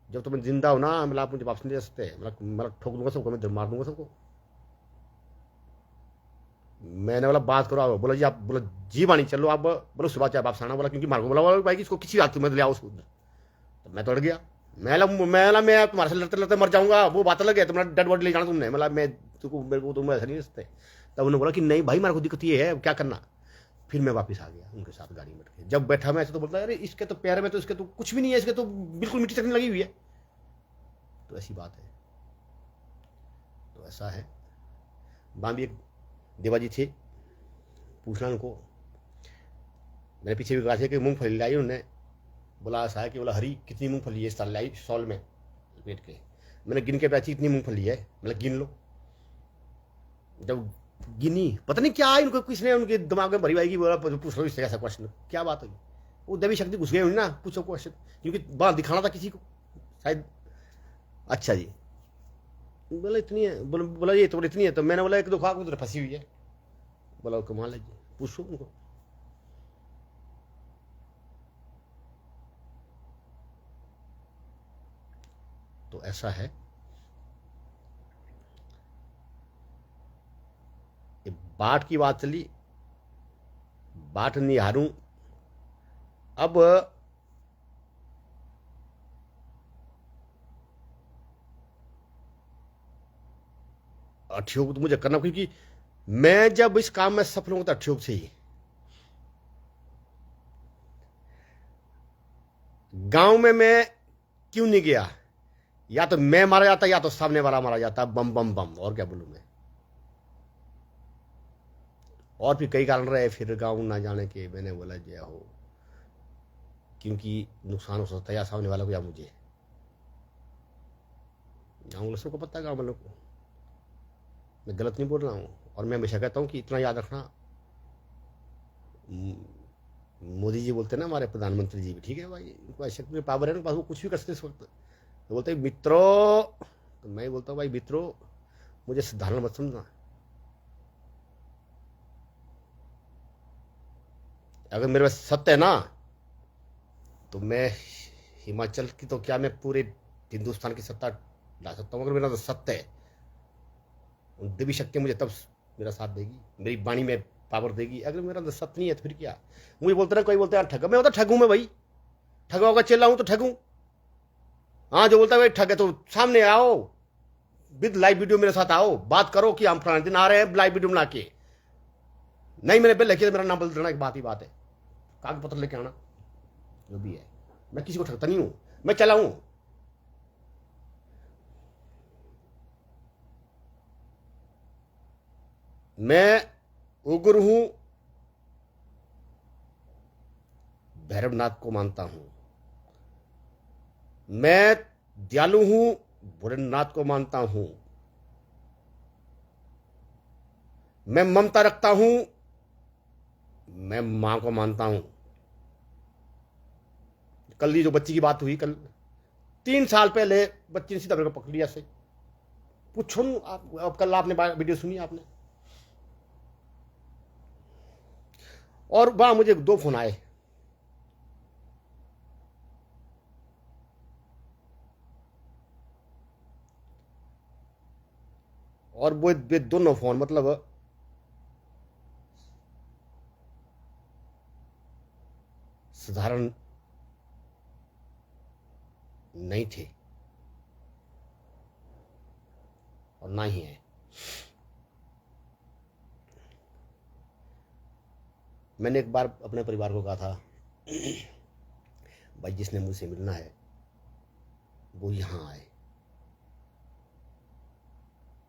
जब तुम जिंदा हो ना, मतलब आप मुझे वापस नहीं दे सकते, मतलब ठोक दूंगा सबको, मैं मार दूंगा सबको। मैंने बोला बात करो आप, बोला जी आप, बोला जी बानी चलो आप, बोलो सुबह चाहे वापस आना, बोला क्योंकि मार को बोला भाई इसको किसी बात की मत ले आओ उसको। तो मैं तोड़ गया, मैं तुम्हारे से लड़ते लड़ते मर जाऊंगा, वो बात अलग है, तुम्हारा डेड बॉडी ले जाना तुमने, मतलब मैं तुमको मेरे को तुम ऐसा नहीं सकते। तब उन्होंने बोला कि नहीं भाई मेरे को दिक्कत ये है, क्या करना। फिर मैं वापस आ गया उनके साथ गाड़ी में बैठ के। जब बैठा मैं ऐसे तो बोलता अरे इसके तो पैर में तो इसके तो कुछ भी नहीं है, इसके तो बिल्कुल मिट्टी तकने लगी हुई है। तो ऐसी बात है, तो ऐसा है। वहाँ भी एक देवा जी थे, पूछना उनको, मेरे पीछे भी कहा था कि मूंगफली लाई उन्होंने, बोला ऐसा है कि बोला हरी कितनी मूंगफली है इस साल लाई सॉल में लपेट के। मैंने गिन के बैठी इतनी मूंगफली है, मतलब गिन लो। जब गिनी पता नहीं क्या है इनको, किसने उनके दिमाग में भरी भाई की, बोला पूछ लो इससे ऐसा क्वेश्चन, क्या बात हुई, वो देवी शक्ति घुस गई हुई ना, पूछो क्वेश्चन, क्योंकि बाहर दिखाना था किसी को शायद। अच्छा जी, बोला इतनी है, बोला ये तो इतनी है, तो मैंने बोला एक दो खाक उधर फंसी हुई है, बोला कमाल है जी, पूछो उनको। तो ऐसा है, ये बाट की बात चली, बाट निहारूं। अब अठयोग तो मुझे करना, क्योंकि मैं जब इस काम में सफल हूं तो अठयोग से ही। गांव में मैं क्यों नहीं गया, या तो मैं मारा जाता या तो सामने वाला मारा जाता, बम बम बम, और क्या बोलूं मैं। और भी कई कारण रहे फिर गांव ना जाने के, मैंने बोला जय हो, क्योंकि नुकसान हो सकता है या सामने वाला को या मुझे। गाँव वालों सबको पता है, गाँव वालों को मैं गलत नहीं बोल रहा हूँ। और मैं हमेशा कहता हूँ कि इतना याद रखना, मोदी जी बोलते हैं ना हमारे प्रधानमंत्री जी भी, ठीक है भाई उनको ऐसे पावर है ना पास, वो कुछ भी कर सकते इस वक्त। तो बोलते हैं मित्रों, तो मैं बोलता हूँ भाई मित्रों मुझे साधारण मत समझना। अगर मेरे पास सत्य है ना, तो मैं हिमाचल की तो क्या, मैं पूरे हिंदुस्तान की सत्ता ला सकता हूँ। अगर मेरा तो सत्य है, देवी शक्ति मुझे तब मेरा साथ देगी, मेरी वाणी में पावर देगी। अगर मेरा तो सत्य नहीं है तो फिर क्या। मुझे बोलते ना, कोई बोलते यार ठग, मैं होता ठगूं, मैं भाई ठगा होगा चल रहा हूं तो ठगूं। हाँ जो बोलता है भाई ठग है तो सामने आओ, विद लाइव वीडियो मेरे साथ आओ, बात करो कि हम फलाने दिन आ रहे हैं लाइव वीडियो बना के। नहीं मैंने बिल लिखी, मेरा नाम बदल देना, एक बात ही बात है, कागज पत्र लेके आना, जो भी है। मैं किसी को ठगता नहीं हूं, मैं चला हूं। मैं उग्र हूं, भैरवनाथ को मानता हूं। मैं दयालु हूं, भोलेनाथ को मानता हूं। मैं ममता रखता हूं, मैं मां को मानता हूं। कल ये जो बच्ची की बात हुई, कल 3 साल पहले बच्ची ने सीधा मेरे को पकड़ लिया से, पूछो आप कल आपने वीडियो सुनी आपने। और वहां मुझे 2 फोन आए, और वो दोनों फोन मतलब साधारण नहीं थे और ना ही है। मैंने एक बार अपने परिवार को कहा था भाई जिसने मुझसे मिलना है वो यहां आए।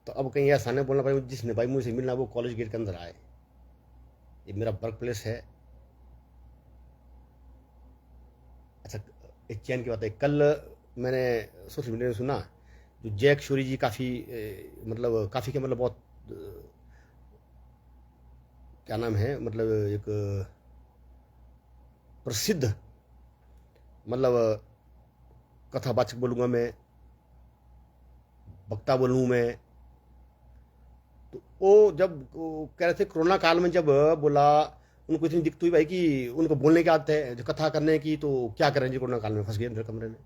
तो अब कहीं ऐसा नहीं बोलना भाई जिसने भाई मुझसे मिलना वो कॉलेज गेट के अंदर आए। ये मेरा वर्क प्लेस है। अच्छा, एक चैन की बात है, कल मैंने सोशल मीडिया में सुना, जो जैक शोरी जी काफ़ी मतलब काफ़ी के मतलब बहुत क्या नाम है, मतलब एक प्रसिद्ध, मतलब कथावाचक बोलूँगा मैं, वक्ता बोलूँ मैं, तो वो जब वो कह रहे थे कोरोना काल में, जब बोला उनको इतनी दिक्कत हुई भाई कि उनको बोलने की आदत है, जो कथा करने की, तो क्या करें जी, कोरोना काल में फंस गए अंदर कमरे में।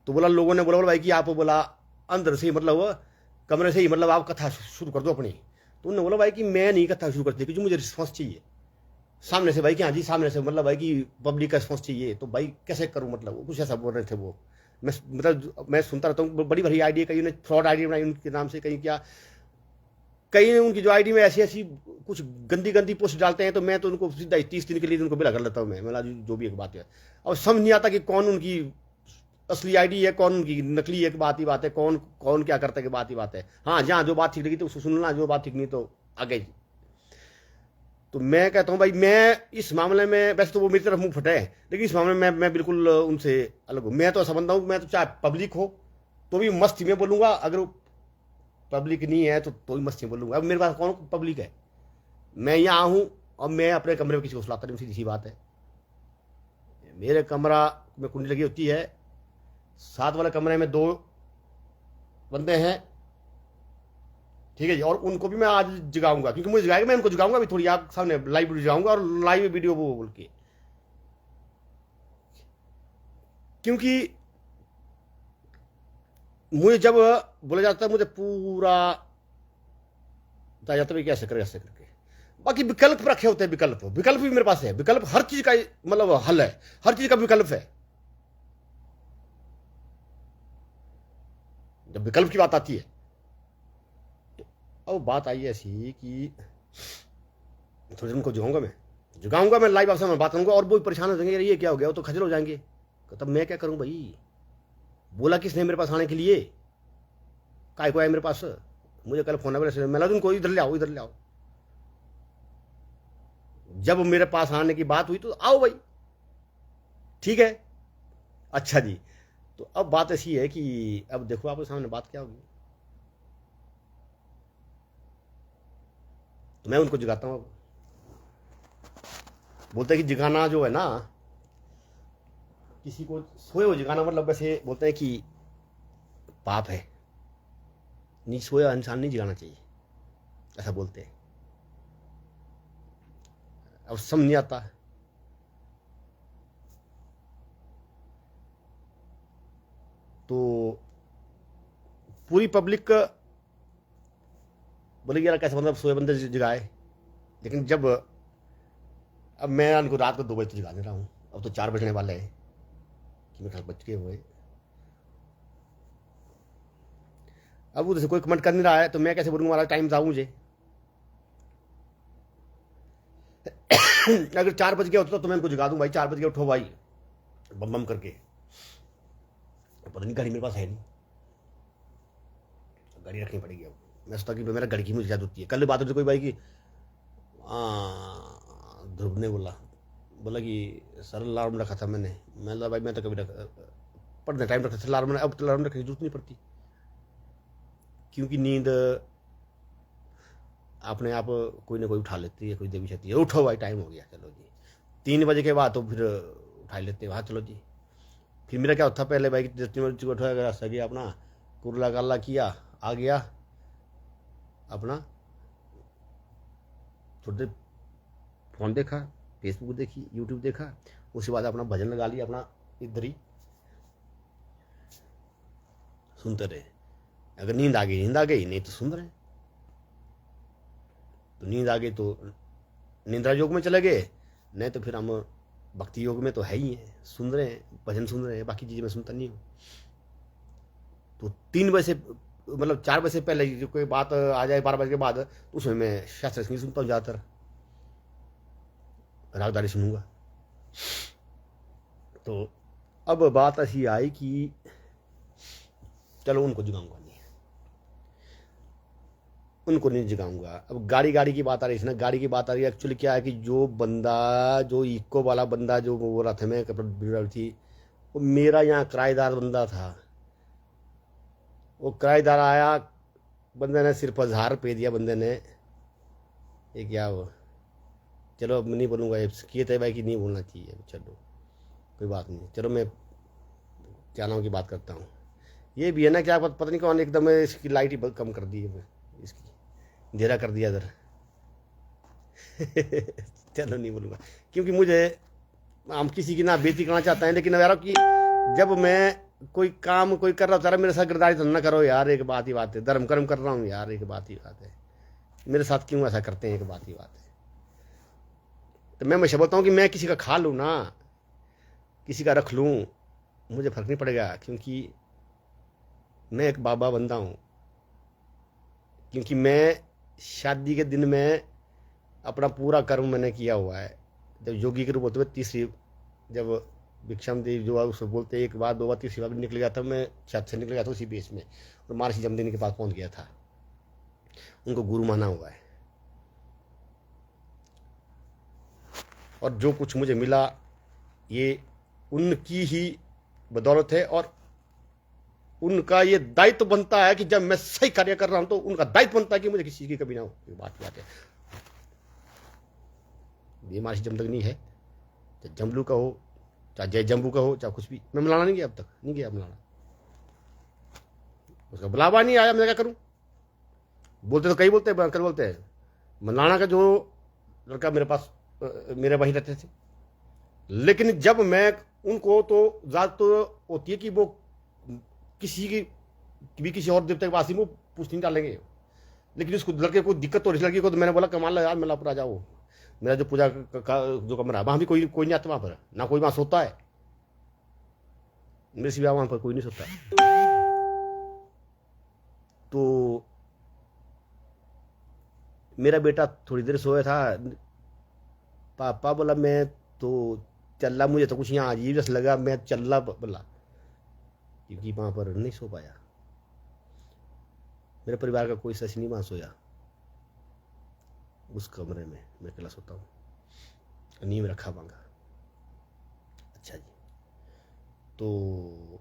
तो बोला लोगों ने बोला भाई कि आप बोला अंदर से ही, मतलब कमरे से ही, मतलब आप कथा शुरू कर दो अपनी। तो उन्होंने बोला भाई कि मैं नहीं कथा शुरू करती, क्योंकि मुझे रिस्पॉन्स चाहिए सामने से भाई कि हाँ जी सामने से, मतलब भाई कि पब्लिक का रिस्पॉन्स चाहिए। तो भाई कैसे करूँ, मतलब वो कुछ ऐसा बोल रहे थे वो। मैं मतलब मैं सुनता रहता हूँ, बड़ी बड़ी आइडिया, कहीं उन्हें फ्रॉड आइडिया बनाई उनके नाम से, कहीं क्या, कई उनकी जो आईडी में ऐसी ऐसी कुछ गंदी गंदी पोस्ट डालते हैं, तो मैं तो उनको सीधा 30 दिन के लिए उनको बिला कर लेता हूँ। मैं जो भी एक बात है, और समझ नहीं आता कि कौन उनकी असली आईडी है, कौन उनकी नकली है, बात ही बात है, कौन कौन क्या करता है कि बात ही बात है। हाँ, जहाँ जो बात ठीक लगी तो उसको सुनना, जो बात ठीक नहीं तो आगे। तो मैं कहता हूँ भाई, मैं इस मामले में, वैसे तो वो मेरी तरफ मुंह फटे है, लेकिन इस मामले में मैं बिल्कुल उनसे अलग हूँ। मैं तो ऐसा बनता हूँ, मैं तो चाहे पब्लिक हो तो भी मस्ती में बोलूँगा, अगर पब्लिक नहीं है तो भी मस्ती में बोलूँगा। अब मेरे पास कौन पब्लिक है, मैं यहाँ हूँ और मैं अपने कमरे में किसी को सुलाता नहीं, सीधी सी बात है। मेरे कमरा में कुंडी लगी होती है, साथ वाले कमरे में 2 बंदे हैं, ठीक है जी, और उनको भी मैं आज जगाऊंगा, क्योंकि मुझे जगाएगा, मैं उनको जगाऊंगा भी थोड़ी आप सामने लाइव वीडियो जगाऊंगा, और लाइव वीडियो वो बोल के, क्योंकि मुझे जब बोला जाता है, मुझे पूरा बताया जाता है कि ऐसे करे ऐसे करके। बाकी विकल्प रखे होते हैं, विकल्प विकल्प भी मेरे पास है, विकल्प हर चीज का मतलब हल है, हर चीज का विकल्प है। जब विकल्प की बात आती है, तो अब बात आई ऐसी कि थोड़ी देर उनको जुगाऊंगा मैं लाइव आपसे मैं बात करूंगा, और वो परेशान हो जाएंगे, ये क्या हो गया, वो तो खजल हो जाएंगे। तो तब मैं क्या करूं भाई, बोला किसने मेरे पास आने के लिए, काय को आया मेरे पास, मुझे कल फोन आया, मैं लगा उनको इधर ले आओ, इधर ले आओ। जब मेरे पास आने की बात हुई तो आओ भाई, ठीक है, अच्छा जी। तो अब बात ऐसी है कि अब देखो आपके सामने बात क्या होगी, तो मैं उनको जगाता हूँ। अब बोलते हैं कि जगाना जो है ना, किसी को सोए हो जगाना, मतलब वैसे बोलते हैं कि पाप है, नहीं सोया इंसान नहीं जगाना चाहिए, ऐसा बोलते हैं। अब समझ नहीं आता, तो पूरी पब्लिक बोलेगी यार कैसे, मतलब सोए बंदे जगाए। लेकिन जब अब मैं उनको रात को 2 बजे तो जगा दे रहा हूँ, अब तो 4 बजने वाले हैं, कि मेरे ख्याल बच के हुए। अब उधर से कोई कमेंट कर नहीं रहा है, तो मैं कैसे बोलूँगा हमारा टाइम था मुझे। अगर 4 बज गया होता तो मैं उनको जगा दूँ, भाई 4 बज गया उठो भाई, बम बम करके। पता नहीं, गाड़ी मेरे पास है नहीं, गाड़ी रखनी पड़ेगी। अब मैं सोचता कि मेरा घर की मुझे याद होती है। कल बात होती कोई भाई की, ध्रुव ने बोला बोला कि सर अलार्म रखा था मैंने भाई मैं तो कभी पढ़ने टाइम रखा था अलार्म, अब तो अलार्म रखने की जरूरत नहीं पड़ती, क्योंकि नींद अपने आप कोई ना कोई उठा लेती है, कोई देवी शक्ति है, उठो भाई टाइम हो गया, चलो जी। 3 बजे के बाद तो फिर उठा लेते हैं, हाँ चलो जी। फिर मेरा क्या होता पहले भाई, 3 बजे को उठा रास्ता गया अपना, कुरला कल्ला किया, आ गया अपना, थोड़ी देर फोन देखा, फेसबुक देखी, यूट्यूब देखा, उसके बाद अपना भजन लगा लिया अपना, इधर ही सुनते रहे। अगर नींद आ गई नींद आ गई, नहीं तो सुन रहे। तो नींद आ गई तो निंद्रा योग में चले गए, नहीं तो फिर हम भक्ति योग में तो है ही है, सुन रहे हैं, भजन सुन रहे हैं, बाकी चीज़ें मैं सुनता नहीं हूँ। तो 3 बजे से मतलब 4 बजे से पहले जो कोई बात आ जाए 12 बजे के बाद, तो उसमें मैं शास्त्र संगीत सुनता हूँ, ज़्यादातर रागदारी सुनूंगा। तो अब बात ऐसी आई कि चलो उनको जगाऊंगा नहीं, उनको नहीं जगाऊंगा। अब गाड़ी की बात आ रही थी ना, गाड़ी की बात आ रही है। एक्चुअली क्या है कि जो बंदा, जो इको वाला बंदा जो बोल रहा था मैं थी, वो मेरा यहाँ किराएदार बंदा था। वो किराएदार आया, बंदे ने सिर्फ 1000 रुपये दिया बंदे ने। ये क्या वो, चलो अब नहीं बोलूँगा, किए थे भाई कि नहीं बोलना चाहिए, चलो कोई बात नहीं। चलो मैं क्या नाम की बात करता हूँ। ये भी है ना, क्या पता नहीं कौन एकदम इसकी लाइट ही कम कर दी है इसकी, अंधेरा कर दिया इधर। चलो नहीं बोलूँगा, क्योंकि मुझे, हम किसी की ना बेइज्जती करना चाहते हैं, लेकिन यार कि जब मैं कोई काम कोई कर रहा हूँ, मेरे साथ गिरदारी तो ना करो यार, एक बात ही बात है, धर्म कर्म कर रहा हूँ यार, एक बात ही बात है, मेरे साथ क्यों ऐसा करते हैं, एक बात ही बात है। तो मैं हमेशा बोलता हूँ कि मैं किसी का खा लूँ ना, किसी का रख लूँ, मुझे फर्क नहीं पड़ेगा, क्योंकि मैं एक बाबा बंदा हूँ। क्योंकि मैं शादी के दिन में अपना पूरा कर्म मैंने किया हुआ है। जब योगी के रूप होते हुए तीसरी, जब भिक्षम देव जो उसको बोलते एक बार 2 बार 3री बार निकल गया था, मैं छत से निकल गया था उसी बेस में, और महर्षि जमदग्नि के पास पहुंच गया था, उनको गुरु माना हुआ है। और जो कुछ मुझे मिला ये उनकी ही बदौलत है, और उनका ये दायित्व बनता है कि जब मैं सही कार्य कर रहा हूं तो उनका दायित्व बनता है कि मुझे किसी चीज की कमी ना हो। बात है, ये महर्षि जमदग्नि है, चाहे जम्बलू का हो, चाहे जय जम्बू का हो, चाहे कुछ भी। मैं मलाना नहीं गया, अब तक नहीं गया मलाना, उसका बुलावा नहीं आया, मैं क्या करूं। बोलते तो कई बोलते हैं, अंकल बोलते हैं। मलाना का जो लड़का मेरे पास, मेरे वहीं रहते थे, लेकिन जब मैं उनको, तो ज़्यादा तो होती है कि वो किसी की भी किसी और देवता के पास ही वो पूछ नहीं डालेंगे, लेकिन उसको लड़के को दिक्कत हो रही लड़की को, तो मैंने बोला कमाल यार, मैं पर आ जाओ, मेरा जो पूजा का जो कमरा है वहाँ भी कोई नहीं आता, वहाँ पर ना कोई वहाँ सोता है, मेरे सिवा वहाँ पर कोई नहीं सोता है। तो मेरा बेटा थोड़ी देर सोया था, पापा बोला मैं तो चल रहा, मुझे तो कुछ यहाँ अजीब जैसा लगा, मैं चल रहा बोला, क्योंकि वहाँ पर नहीं सो पाया। मेरे परिवार का कोई सच नहीं वहाँ सोया, उस कमरे में मैं अकेला सोता हूँ, नींव रखा मांगा। अच्छा जी, तो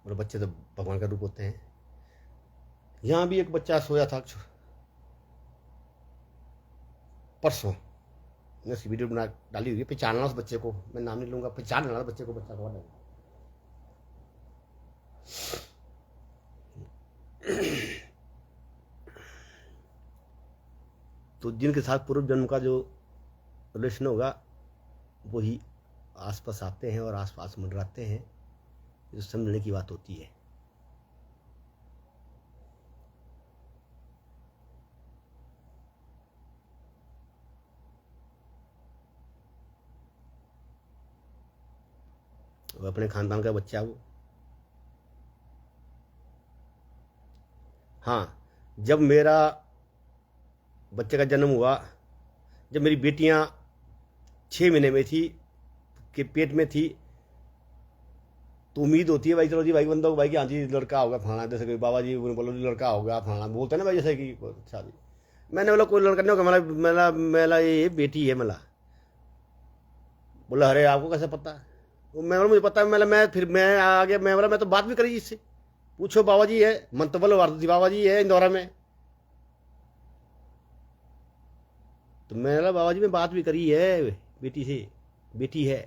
मेरे बच्चे तो भगवान का रूप होते हैं। यहाँ भी एक बच्चा सोया था परसों, मैंने उसकी वीडियो बना डाली हुई है, पहचानना उस बच्चे को, मैं नाम नहीं लूंगा, पहचान लेना बच्चे को, बच्चा कौन है। तो जिनके साथ पूर्व जन्म का जो रिलेशन होगा वही आसपास आते हैं और आसपास मंडराते हैं, जो समझने की बात होती है। वो अपने खानदान का बच्चा वो। हाँ, जब मेरा बच्चे का जन्म हुआ, जब मेरी बेटियां 6 महीने में थी, के पेट में थी, तो उम्मीद होती है भाई चलो जी भाई बंदा भाई कि हाँ जी लड़का होगा फलाना, जैसे कि बाबा जी बोलो लड़का होगा फलाना, बोलते हैं ना भाई, जैसे कि शादी। मैंने बोला कोई लड़का नहीं होगा, मेरा मेरा मेरा ये बेटी है। मला बोला अरे आपको कैसे पता। मैं बोला मुझे पता है। मैं फिर मैं आ गया, मैं बोला मैं तो बात भी करी इससे, पूछो बाबा जी है, मन तो बोलो वारदी बाबा जी है इंदौरा में। तो मैं बोला बाबा जी में बात भी करी है बेटी से, बेटी है।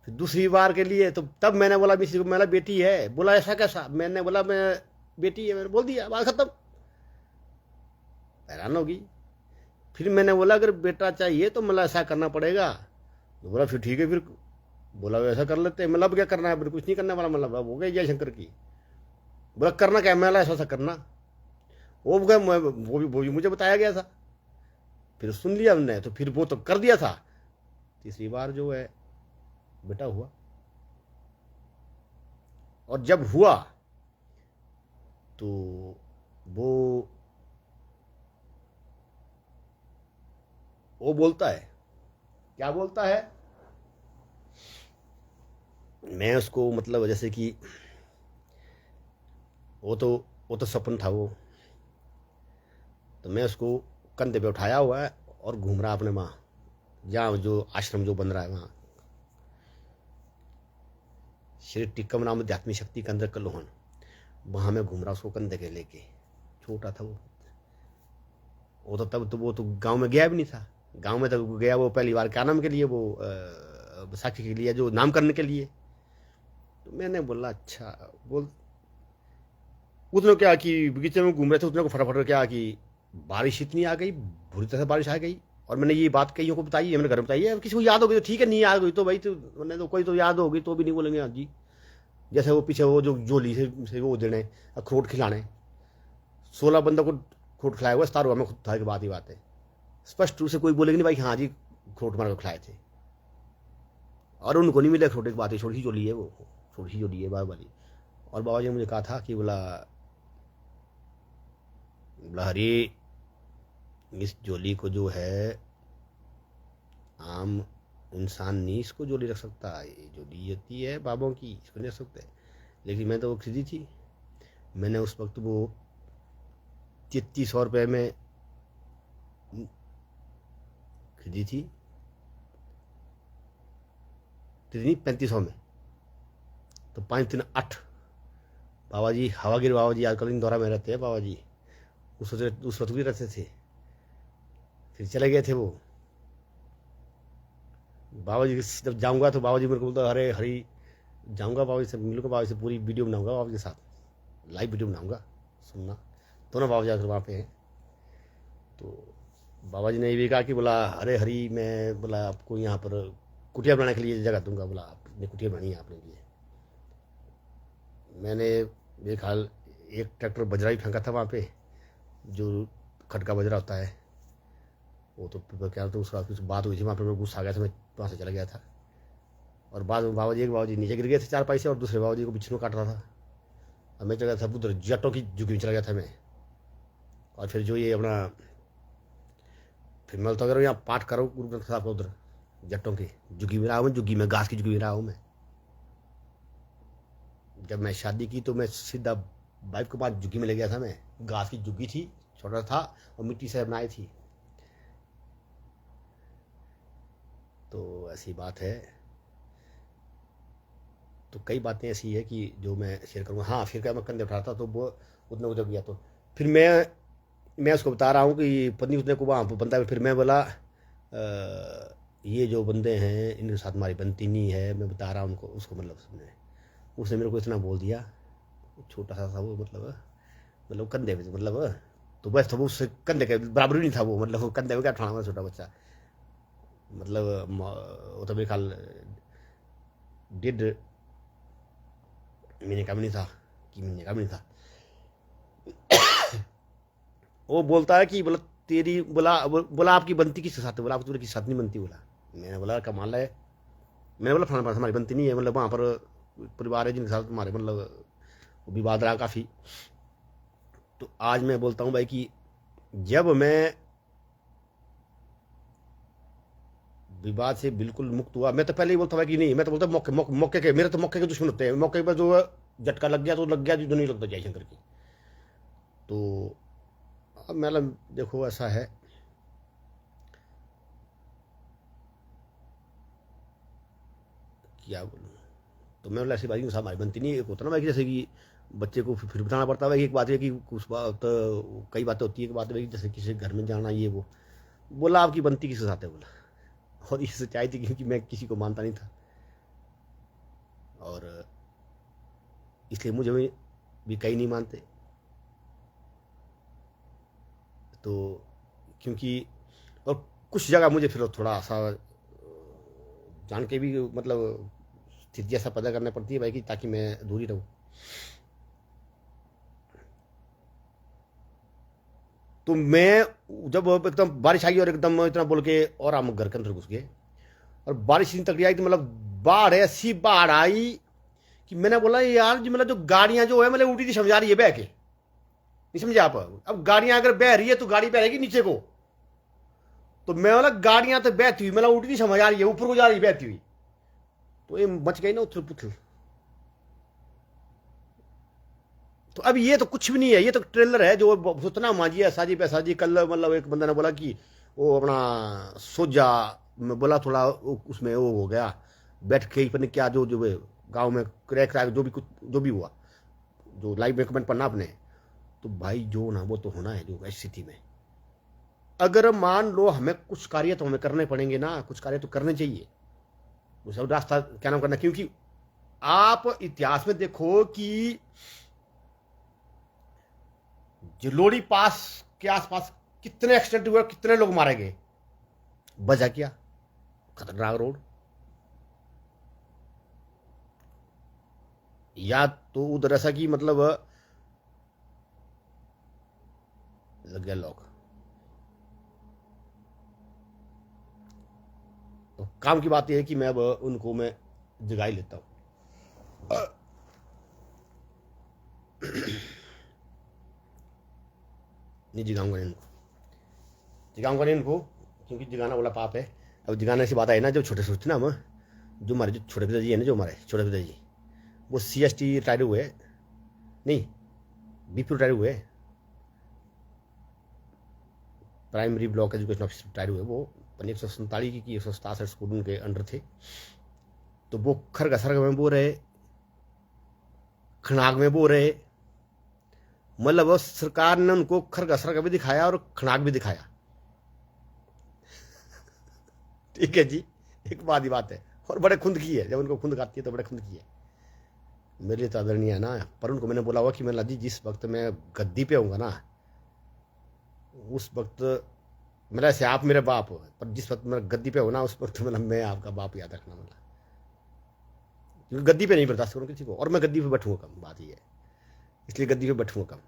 फिर दूसरी बार के लिए तो तब मैंने बोला मिसी को, मेरा बेटी है। बोला ऐसा कैसा, मैंने बोला मैं बेटी है, मैंने बोल दिया, बात खत्म। हैरान होगी। फिर मैंने बोला अगर बेटा चाहिए तो मतलब ऐसा करना पड़ेगा। तो बोला फिर ठीक है, फिर बोला ऐसा कर लेते हैं। मतलब क्या करना है, फिर कुछ नहीं करने वाला, मतलब अब हो गया जय शंकर की। बोला करना क्या, मैं ऐसा करना, वो भी मुझे बताया गया था, फिर सुन लिया हमने, तो फिर वो तो कर दिया था। तीसरी बार जो है बेटा हुआ, और जब हुआ तो वो बोलता है, क्या बोलता है, मैं उसको मतलब जैसे कि वो तो सपन था वो, तो मैं उसको कंधे पे उठाया हुआ है और घूम रहा अपने माँ, जहाँ जो आश्रम जो बन रहा है वहाँ, श्री टिक्कम नाम आध्यात्मिक शक्ति के अंदर कलोहन, वहाँ मैं घूम रहा उसको कंधे के लेके। छोटा था वो तो तब तो वो तो गांव में गया भी नहीं था, गांव में तो गया वो पहली बार क्या नाम के लिए, वो बैसाखी के लिए जो नाम करने के लिए। तो मैंने बोला अच्छा। बोल उसने क्या कि बगीचे में घूम रहे थे, उसने को फटाफट क्या कि बारिश इतनी आ गई, बुरी तरह से बारिश आ गई। और मैंने ये बात कईयों को बताई है, मैंने घर में बताई है। किसी को याद होगी तो ठीक है, नहीं याद हुई तो भाई तो मैंने तो कोई तो याद होगी तो भी नहीं बोलेंगे हाँ जी। जैसे वो पीछे वो जो जोली से वो देने अखरोट खिलाने, 16 बंदों को अखरोट खिलाया हुआ, 17 में खुद था की बात ही बात है। स्पष्ट रूप से कोई बोलेगी नहीं भाई हाँ जी अखरोट मार को खिलाए थे, और उनको नहीं मिले अखरोट की बात है। छोटी सी जोली है वो, छोटी सी जोली है बाबा वाली। और बाबा जी ने मुझे कहा था कि बोला हरी इस जोली को जो है आम इंसान नहीं इसको जोली रख सकता, ये जोली होती है बाबों की, इसको नहीं रख सकते। लेकिन मैं तो वो खरीदी थी, मैंने उस वक्त वो 3300 रुपये में खरीदी थी, कितनी 3500 में, तो 5 3 8। बाबा जी हवागिर बाबा जी आजकल इंदौरा में रहते हैं बाबा जी, उस वक्त भी रहते थे, फिर चले गए थे वो। बाबा जी जब जाऊंगा तो बाबा जी मेरे को बोलता अरे हरी जाऊंगा बाबा जी से मिलूंगा, बाबा जी से पूरी वीडियो बनाऊंगा बाबा जी के साथ, लाइव वीडियो बनाऊंगा, सुनना। दोनों बाबा जी आकर वहाँ पे हैं। तो बाबा जी ने ये भी कहा कि बोला अरे हरी मैं बोला आपको यहाँ पर कुटिया बनाने के लिए जगह दूंगा, बोला आपने कुटिया बनानी है आपने लिए। मैंने मेरे ख्याल एक ट्रैक्टर बजरा ही फेंका था वहाँ पे, जो खटका बजरा होता है वो। तो क्या तो उसका कुछ बात हुई थी वहाँ पे, मैं गुस्सा आ गया था, मैं वहाँ से चला गया था। और बाद में बाबा जी, एक बाबा जी नीचे गिर गए थे 4 पाई से, और दूसरे बाबा जी को बिच्छू काट रहा था, और मैं चला गया था उधर जटों की झुग्गी में चला गया था मैं। और फिर जो ये अपना फिर मैं बोलता अगर यहाँ पाठ करो गुरु ग्रंथ साहब का, उधर जट्टों की झुग्गी में रहा हूँ, झुग्गी में घास की झुग्गी में रहा हूँ मैं। जब मैं शादी की तो मैं सीधा बाइक के पास झुग्गी में ले गया था मैं, घास की झुग्गी थी, छोटा था और मिट्टी से बनाई थी। तो ऐसी बात है। तो कई बातें ऐसी है कि जो मैं शेयर करूँगा। हाँ फिर क्या मैं कंधे उठा था तो वो उतने उधर गया, तो फिर मैं उसको बता रहा हूँ कि पत्नी उसने को वहाँ बनता है। फिर मैं बोला ये जो बंदे हैं इनके साथ हमारी बनती नहीं है, मैं बता रहा हूँ उनको, उसको मतलब उसने मेरे को इतना बोल दिया, छोटा सा था वो, मतलब कंधे पे मतलब, तो बस था वो उससे कंधे के बराबर भी नहीं था वो, मतलब वो कंधे में क्या उठाना, छोटा बच्चा, मतलब वो तो मेरे ख्याल 1.5 महीने का भी नहीं था कि महीने का भी नहीं था। वो बोलता है कि बोला तेरी बोला आपकी बनती किसके साथ है, बोला आप तुम्हारे किस साथ नहीं बनती, बोला। मैंने बोला कमाल है, मैंने बोला फलाना हमारी बनती नहीं है, मतलब वहाँ पर परिवार है जिनके साथ तुम्हारे मतलब विवाद रहा काफ़ी। तो आज मैं बोलता हूँ भाई कि जब मैं विवाद से बिल्कुल मुक्त हुआ, मैं तो पहले ही बोलता भाई कि नहीं, मैं तो बोलता मौके के, मेरे तो मौके के दुश्मन होते हैं, मौके पर जो झटका लग गया तो लग गया, जो नहीं लगता जयशंकर की। तो अब मतलब देखो ऐसा है, क्या बोलूँ। तो मैं बोला ऐसी बात साहब हमारी बनती नहीं है। एक होता ना भाई जैसे कि बच्चे को फिर बताना पड़ता है। एक बात है कि कुछ बात कई बातें होती है, एक बात है जैसे किसी घर में जाना ये वो, बोला आपकी बनती किसके साथ है, बोला। और ये सच्चाई थी क्योंकि मैं किसी को मानता नहीं था, और इसलिए मुझे भी कई नहीं मानते। तो क्योंकि और कुछ जगह मुझे फिर थोड़ा सा जान के भी मतलब स्थिति ऐसा पैदा करना पड़ती है भाई कि ताकि मैं दूरी रहूं। तो मैं जब एकदम बारिश आई और एकदम इतना बोल के और हम घर के अंदर घुस गए, और बारिश इतनी तगड़ी आई कि मतलब बाढ़ ऐसी बाढ़ आई कि मैंने बोला यार जी मतलब जो गाड़ियां जो है मतलब उल्टी दिशा में जा रही है बह के, नहीं समझे आप। अब गाड़ियां अगर बह रही है तो गाड़ी बह रहेगी नीचे को, तो मैं बोला गाड़ियां तो बहती हुई मतलब उल्टी दिशा में जा रही है, ऊपर को जा रही है बहती हुई, तो ये मच गई ना उथल पुथल। तो अब ये तो कुछ भी नहीं है, ये तो ट्रेलर है जो सुतना मांझी है साजी पैसाजी। कल मतलब एक बंदा ने बोला कि वो अपना सोजा में बोला थोड़ा उसमें वो हो गया, बैठ के पता क्या जो जो गांव में क्रैक क्रैक जो भी कुछ जो भी हुआ, जो लाइव में कमेंट पढ़ना आपने, तो भाई जो ना वो तो होना है जो ऐसी स्थिति में। अगर मान लो हमें कुछ कार्य तो हमें करने पड़ेंगे ना, कुछ कार्य तो करने चाहिए, वो सब रास्ता क्या नाम करना। क्योंकि आप इतिहास में देखो कि जलोड़ी पास के आसपास कितने एक्सीडेंट हुए, कितने लोग मारे गए, वजह क्या? खतरनाक रोड। या तो उधर ऐसा कि मतलब लग गया लॉक। तो काम की बात यह है कि मैं अब उनको मैं जगा ही लेता हूं। नहीं जगाऊंगा नहीं इनको, जगाऊंगा नहीं इनको, क्योंकि जगाना बोला पाप है। अब जगाने ऐसी बात आई ना, जब छोटे से ना हम, जो हमारे जो छोटे पिताजी है ना, जो हमारे छोटे पिताजी, वो CST रिटायर हुए, नहीं BP रिटायर हुए, primary block education officer retire हुए। वो 147 की 167 स्कूल उनके अंडर थे। तो वो खरगसर में बो रहे, खनाग में बो रहे, मतलब सरकार ने उनको खरगसर का भी दिखाया और खनाग भी दिखाया। ठीक है जी, एक बात ही बात है। और बड़े खुंद की है, जब उनको खुंद खाती है तो बड़े खुंद की है। मेरे लिए तो आदरणीय है ना, पर उनको मैंने बोला हुआ कि मैं जी जिस वक्त मैं गद्दी पे होऊंगा ना, उस वक्त मेरा से आप मेरे बाप हो, पर जिस वक्त मैं गद्दी पे हो ना, उस वक्त मतलब मैं आपका बाप याद रखना। मतलब क्योंकि गद्दी पे नहीं बर्दाश्त करूँ किसी को, और मैं गद्दी पे बैठूंगा कम, बात ये है। इसलिए गद्दी पे बैठूंगा कम,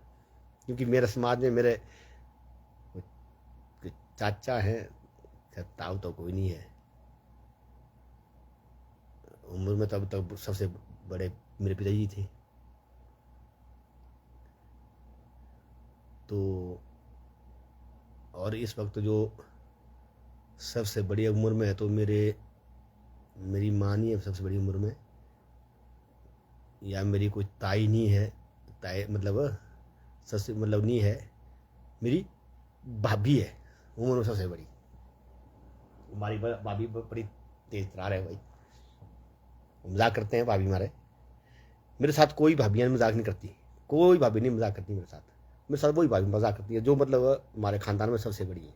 क्योंकि मेरे समाज में मेरे चाचा हैं, ताऊ तो कोई नहीं है, उम्र में तब तक सबसे बड़े मेरे पिताजी थे। तो और इस वक्त जो सबसे बड़ी उम्र में है, तो मेरी माँ नहीं है सबसे बड़ी उम्र में, या मेरी कोई ताई नहीं है, ताई मतलब सबसे मतलब नहीं है, मेरी भाभी है उम्र में सबसे बड़ी। हमारी भाभी बड़ी तेज तरार है भाई, मजाक करते हैं भाभी हमारे। मेरे साथ कोई भाभियाँ मजाक नहीं करती, कोई भाभी नहीं मजाक करती मेरे साथ वही भाभी मजाक करती है जो मतलब हमारे खानदान में सबसे बड़ी है।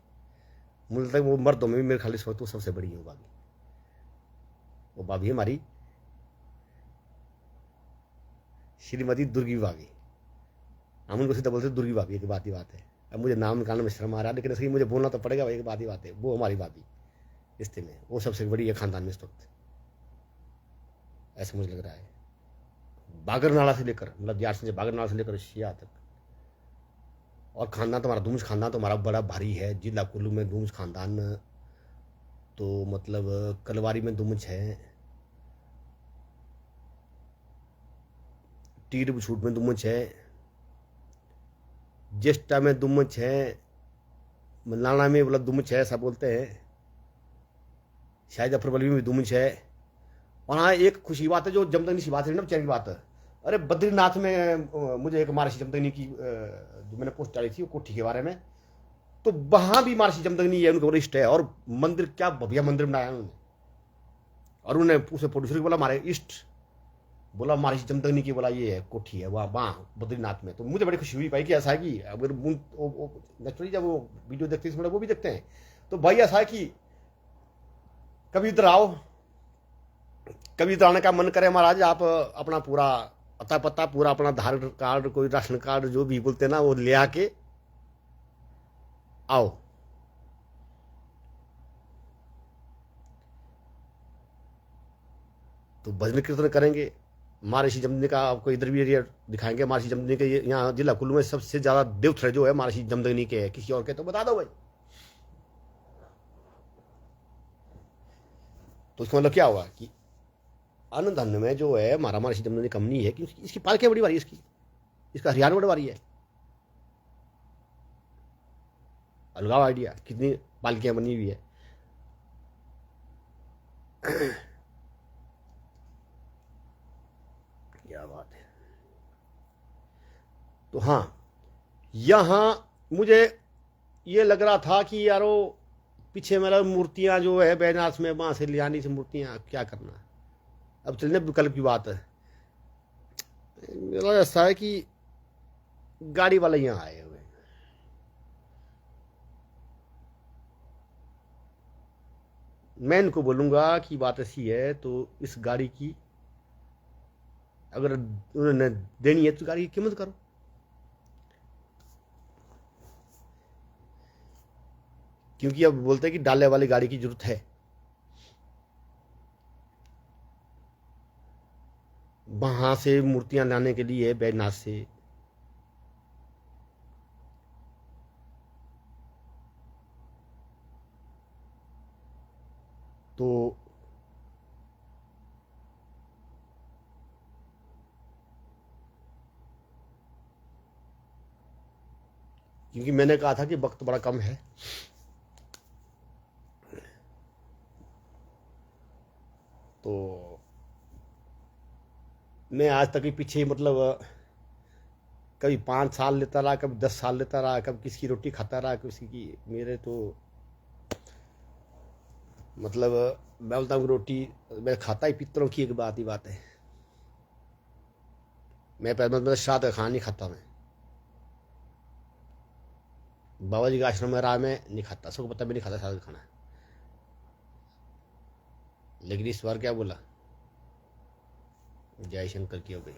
मुझे लगता है वो मर्दों में भी मेरे ख्याल इस वक्त वो सबसे बड़ी है। वो भाभी है हमारी श्रीमती दुर्गी भाभी। हम उनको सीधा बोलते दुर्गी भाभी, एक बात ही बात है। अब मुझे नाम निकालने में शर्म आ रहा है, लेकिन सही मुझे बोलना तो पड़ेगा भाई, एक बात ही बात है। वो हमारी भाभी रिश्ते में वो सबसे बड़ी है खानदान में इस वक्त, ऐसा मुझे लग रहा है। बागरनाला से लेकर मतलब दियार से बागरनाला से लेकर शिया तक, और खानदान तो हमारा दुम्स खानदान तो हमारा बड़ा भारी है। जिला कुल्लू में दुम्स खानदान, तो मतलब कलवारी में दुम्स है, टीर बछूट में दुम्स है, ज्येष्ठा में दुम्स है, मलाना में मतलब दुम्स है ऐसा बोलते हैं, शायद जफरबली में भी दुम्स है। और हाँ एक खुशी बात है, जो जमदग्नि की बात है ना, बेचारी की बात है। अरे बद्रीनाथ में मुझे एक महर्षि जमदग्नि की जो मैंने पोस्ट डाली थी वो कोठी के बारे में, तो वहां भी महर्षि जमदग्नि है, उनका वरिष्ठ है। और मंदिर क्या बढ़िया मंदिर बनाया उन्होंने। और उन्होंने उसे प्रोड्यूसर को बोला हमारे इष्ट, बोला महर्षि जमदग्नि की, बोला ये है कोठी है वहाँ बद्रीनाथ में। तो मुझे बड़ी खुशी हुई भाई कि ऐसा है कि अगर नेचुरली जब वो वीडियो देखते हैं वो भी देखते हैं, तो भाई ऐसा है कि कभी इधर आओ, कभी इधर आने का मन करे महाराज, आप अपना पूरा अता पता, पूरा अपना आधार कार्ड, कोई राशन कार्ड जो भी बोलते हैं ना, वो ले आके आओ। तो भजन कीर्तन करेंगे। महर्षि जमदग्नि का आपको इधर भी एरिया दिखाएंगे। महर्षि जमदग्नि के यहाँ जिला कुल्लू में सबसे ज्यादा देवथड़े जो है महर्षि जमदग्नि के है, किसी और के तो बता दो भाई। तो इसका मतलब क्या होगा कि अन्न धन में जो है हमारा महर्षि जमदग्नि कम नहीं है, क्योंकि इसकी पालकियां बड़ी भारी है, इसका हरियाणा बड़ी भारी है। अलगाव आइडिया कितनी पालकियां बनी हुई है। क्या बात है। तो हाँ, यहां मुझे ये लग रहा था कि यारो पीछे मतलब मूर्तियां जो है बैजनाथ में वहां से ले आनी से मूर्तियां क्या करना। अब चलने विकल्प की बात है। मेरा ऐसा है कि गाड़ी वाले यहाँ आए हुए, मैं इनको बोलूँगा कि बात ऐसी है तो इस गाड़ी की अगर उन्होंने देनी है तो गाड़ी की कीमत करो। क्योंकि अब बोलते हैं कि डाले वाली गाड़ी की जरूरत है। वहां से मूर्तियां लाने के लिए बैजनाथ से तो क्योंकि मैंने कहा था कि वक्त बड़ा कम है, तो मैं आज तक ही पीछे मतलब कभी 5 साल लेता रहा, कभी 10 साल लेता रहा, कभी किसी की रोटी खाता रहा, किसी की। मेरे तो मतलब मैं बोलता हूँ रोटी मैं खाता ही पित्तरों की एक बात ही बात है। मैं पहले मतलब श्राद्ध का खाना नहीं खाता। मैं बाबा जी का आश्रम में रहा, मैं नहीं खाता, सबको पता मैं नहीं खाता श्राद्ध का खाना। लेकिन इस बार क्या बोला, जय शंकर की हो गई।